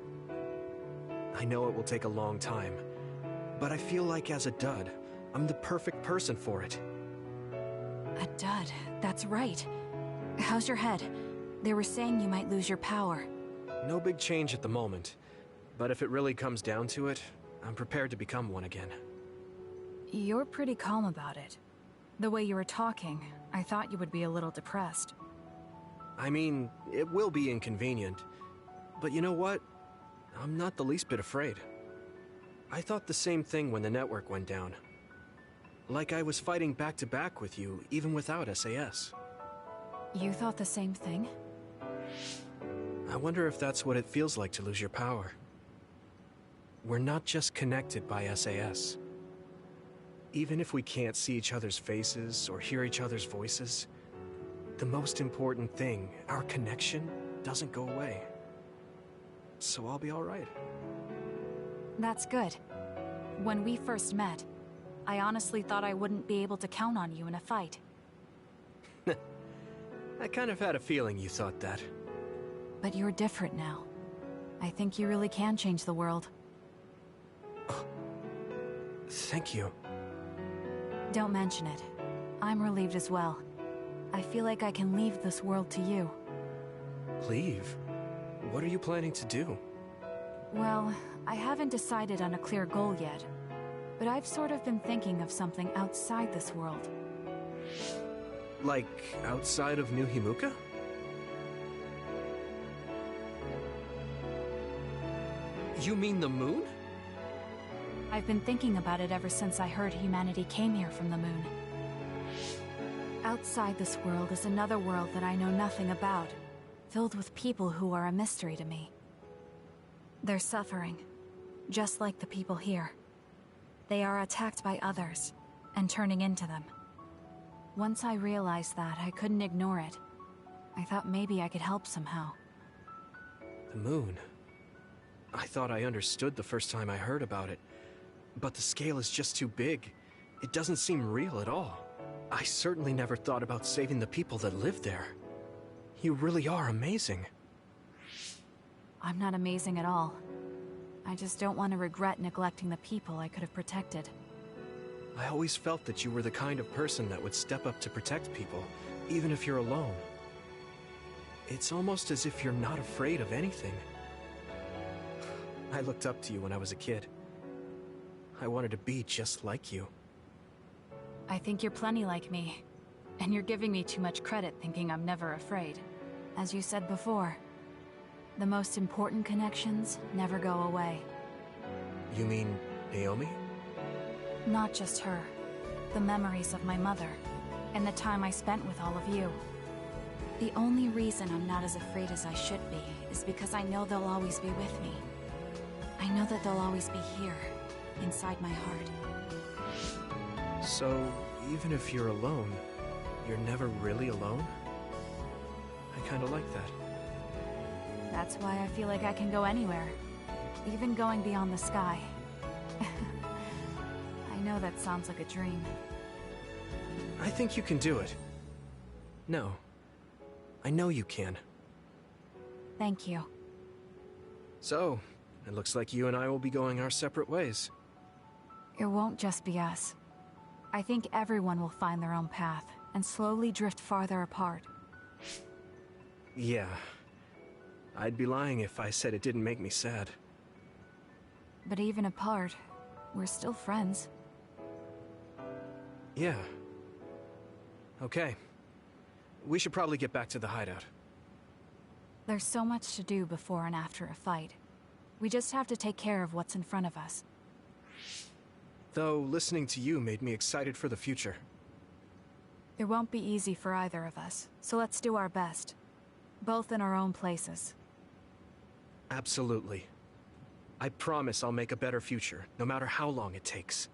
S3: I know it will take a long time, but I feel like as a dud, I'm the perfect person for it.
S4: A dud, that's right. How's your head? They were saying you might lose your power.
S3: No big change at the moment, but if it really comes down to it, I'm prepared to become one again.
S4: You're pretty calm about it. The way you were talking, I thought you would be a little depressed.
S3: I mean, it will be inconvenient. But you know what? I'm not the least bit afraid. I thought the same thing when the network went down. Like I was fighting back-to-back with you, even without SAS.
S4: You thought the same thing?
S3: I wonder if that's what it feels like to lose your power. We're not just connected by SAS. Even if we can't see each other's faces or hear each other's voices, the most important thing, our connection, doesn't go away. So I'll be all right.
S4: That's good. When we first met, I honestly thought I wouldn't be able to count on you in a fight.
S3: I kind of had a feeling you thought that.
S4: But you're different now. I think you really can change the world.
S3: Thank you.
S4: Don't mention it. I'm relieved as well. I feel like I can leave this world to you.
S3: Leave? What are you planning to do?
S4: Well, I haven't decided on a clear goal yet, but I've sort of been thinking of something outside this world.
S3: Like, outside of New Himuka? You mean the moon?
S4: I've been thinking about it ever since I heard humanity came here from the moon. Outside this world is another world that I know nothing about, filled with people who are a mystery to me. They're suffering, just like the people here. They are attacked by others, and turning into them. Once I realized that, I couldn't ignore it. I thought maybe I could help somehow.
S3: The moon. I thought I understood the first time I heard about it, but the scale is just too big. It doesn't seem real at all. I certainly never thought about saving the people that live there. You really are amazing.
S4: I'm not amazing at all. I just don't want to regret neglecting the people I could have protected.
S3: I always felt that you were the kind of person that would step up to protect people, even if you're alone. It's almost as if you're not afraid of anything. I looked up to you when I was a kid. I wanted to be just like you.
S4: I think you're plenty like me, and you're giving me too much credit thinking I'm never afraid. As you said before, the most important connections never go away.
S3: You mean Naomi?
S4: Not just her. The memories of my mother, and the time I spent with all of you. The only reason I'm not as afraid as I should be is because I know they'll always be with me. I know that they'll always be here, inside my heart.
S3: So, even if you're alone, you're never really alone? I kinda like that.
S4: That's why I feel like I can go anywhere, even going beyond the sky. I know that sounds like a dream.
S3: I think you can do it. No. I know you can.
S4: Thank you.
S3: So, it looks like you and I will be going our separate ways.
S4: It won't just be us. I think everyone will find their own path, and slowly drift farther apart.
S3: Yeah. I'd be lying if I said it didn't make me sad.
S4: But even apart, we're still friends.
S3: Yeah. Okay. We should probably get back to the hideout.
S4: There's so much to do before and after a fight. We just have to take care of what's in front of us.
S3: Though, listening to you made me excited for the future.
S4: It won't be easy for either of us, so let's do our best. Both in our own places.
S3: Absolutely. I promise I'll make a better future, no matter how long it takes.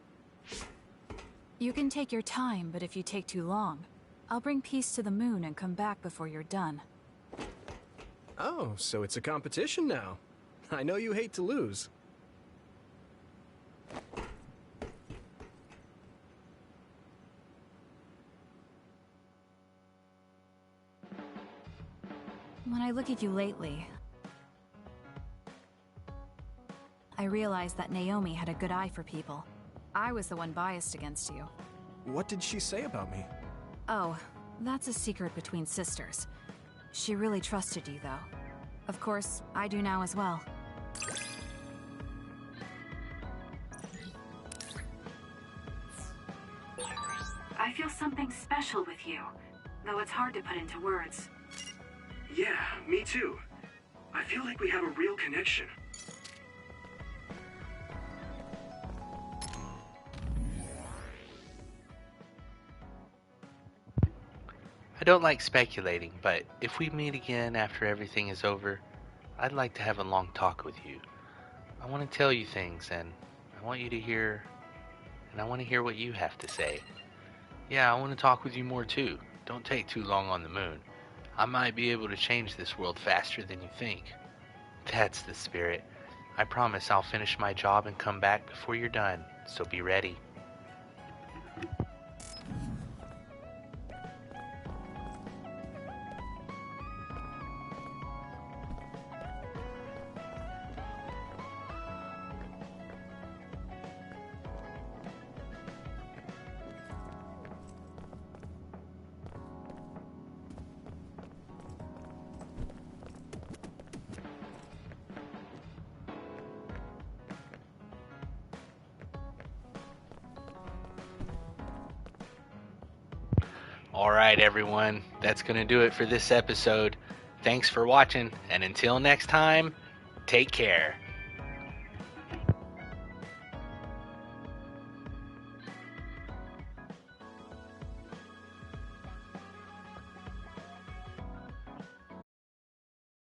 S4: You can take your time, but if you take too long, I'll bring peace to the moon and come back before you're done.
S3: Oh, so it's a competition now. I know you hate to lose.
S4: When I look at you lately, I realized that Naomi had a good eye for people. I was the one biased against you.
S3: What did she say about me?
S4: Oh, that's a secret between sisters. She really trusted you, though. Of course, I do now as well.
S21: I feel something special with you, though it's hard to put into words.
S17: Yeah, me too. I feel like we have a real connection.
S1: I don't like speculating, but if we meet again after everything is over, I'd like to have a long talk with you. I want to tell you things, and I want you to hear, and I want to hear what you have to say. Yeah, I want to talk with you more too. Don't take too long on the moon. I might be able to change this world faster than you think. That's the spirit. I promise I'll finish my job and come back before you're done, so be ready. Alright everyone, that's going to do it for this episode. Thanks for watching, and until next time, take care.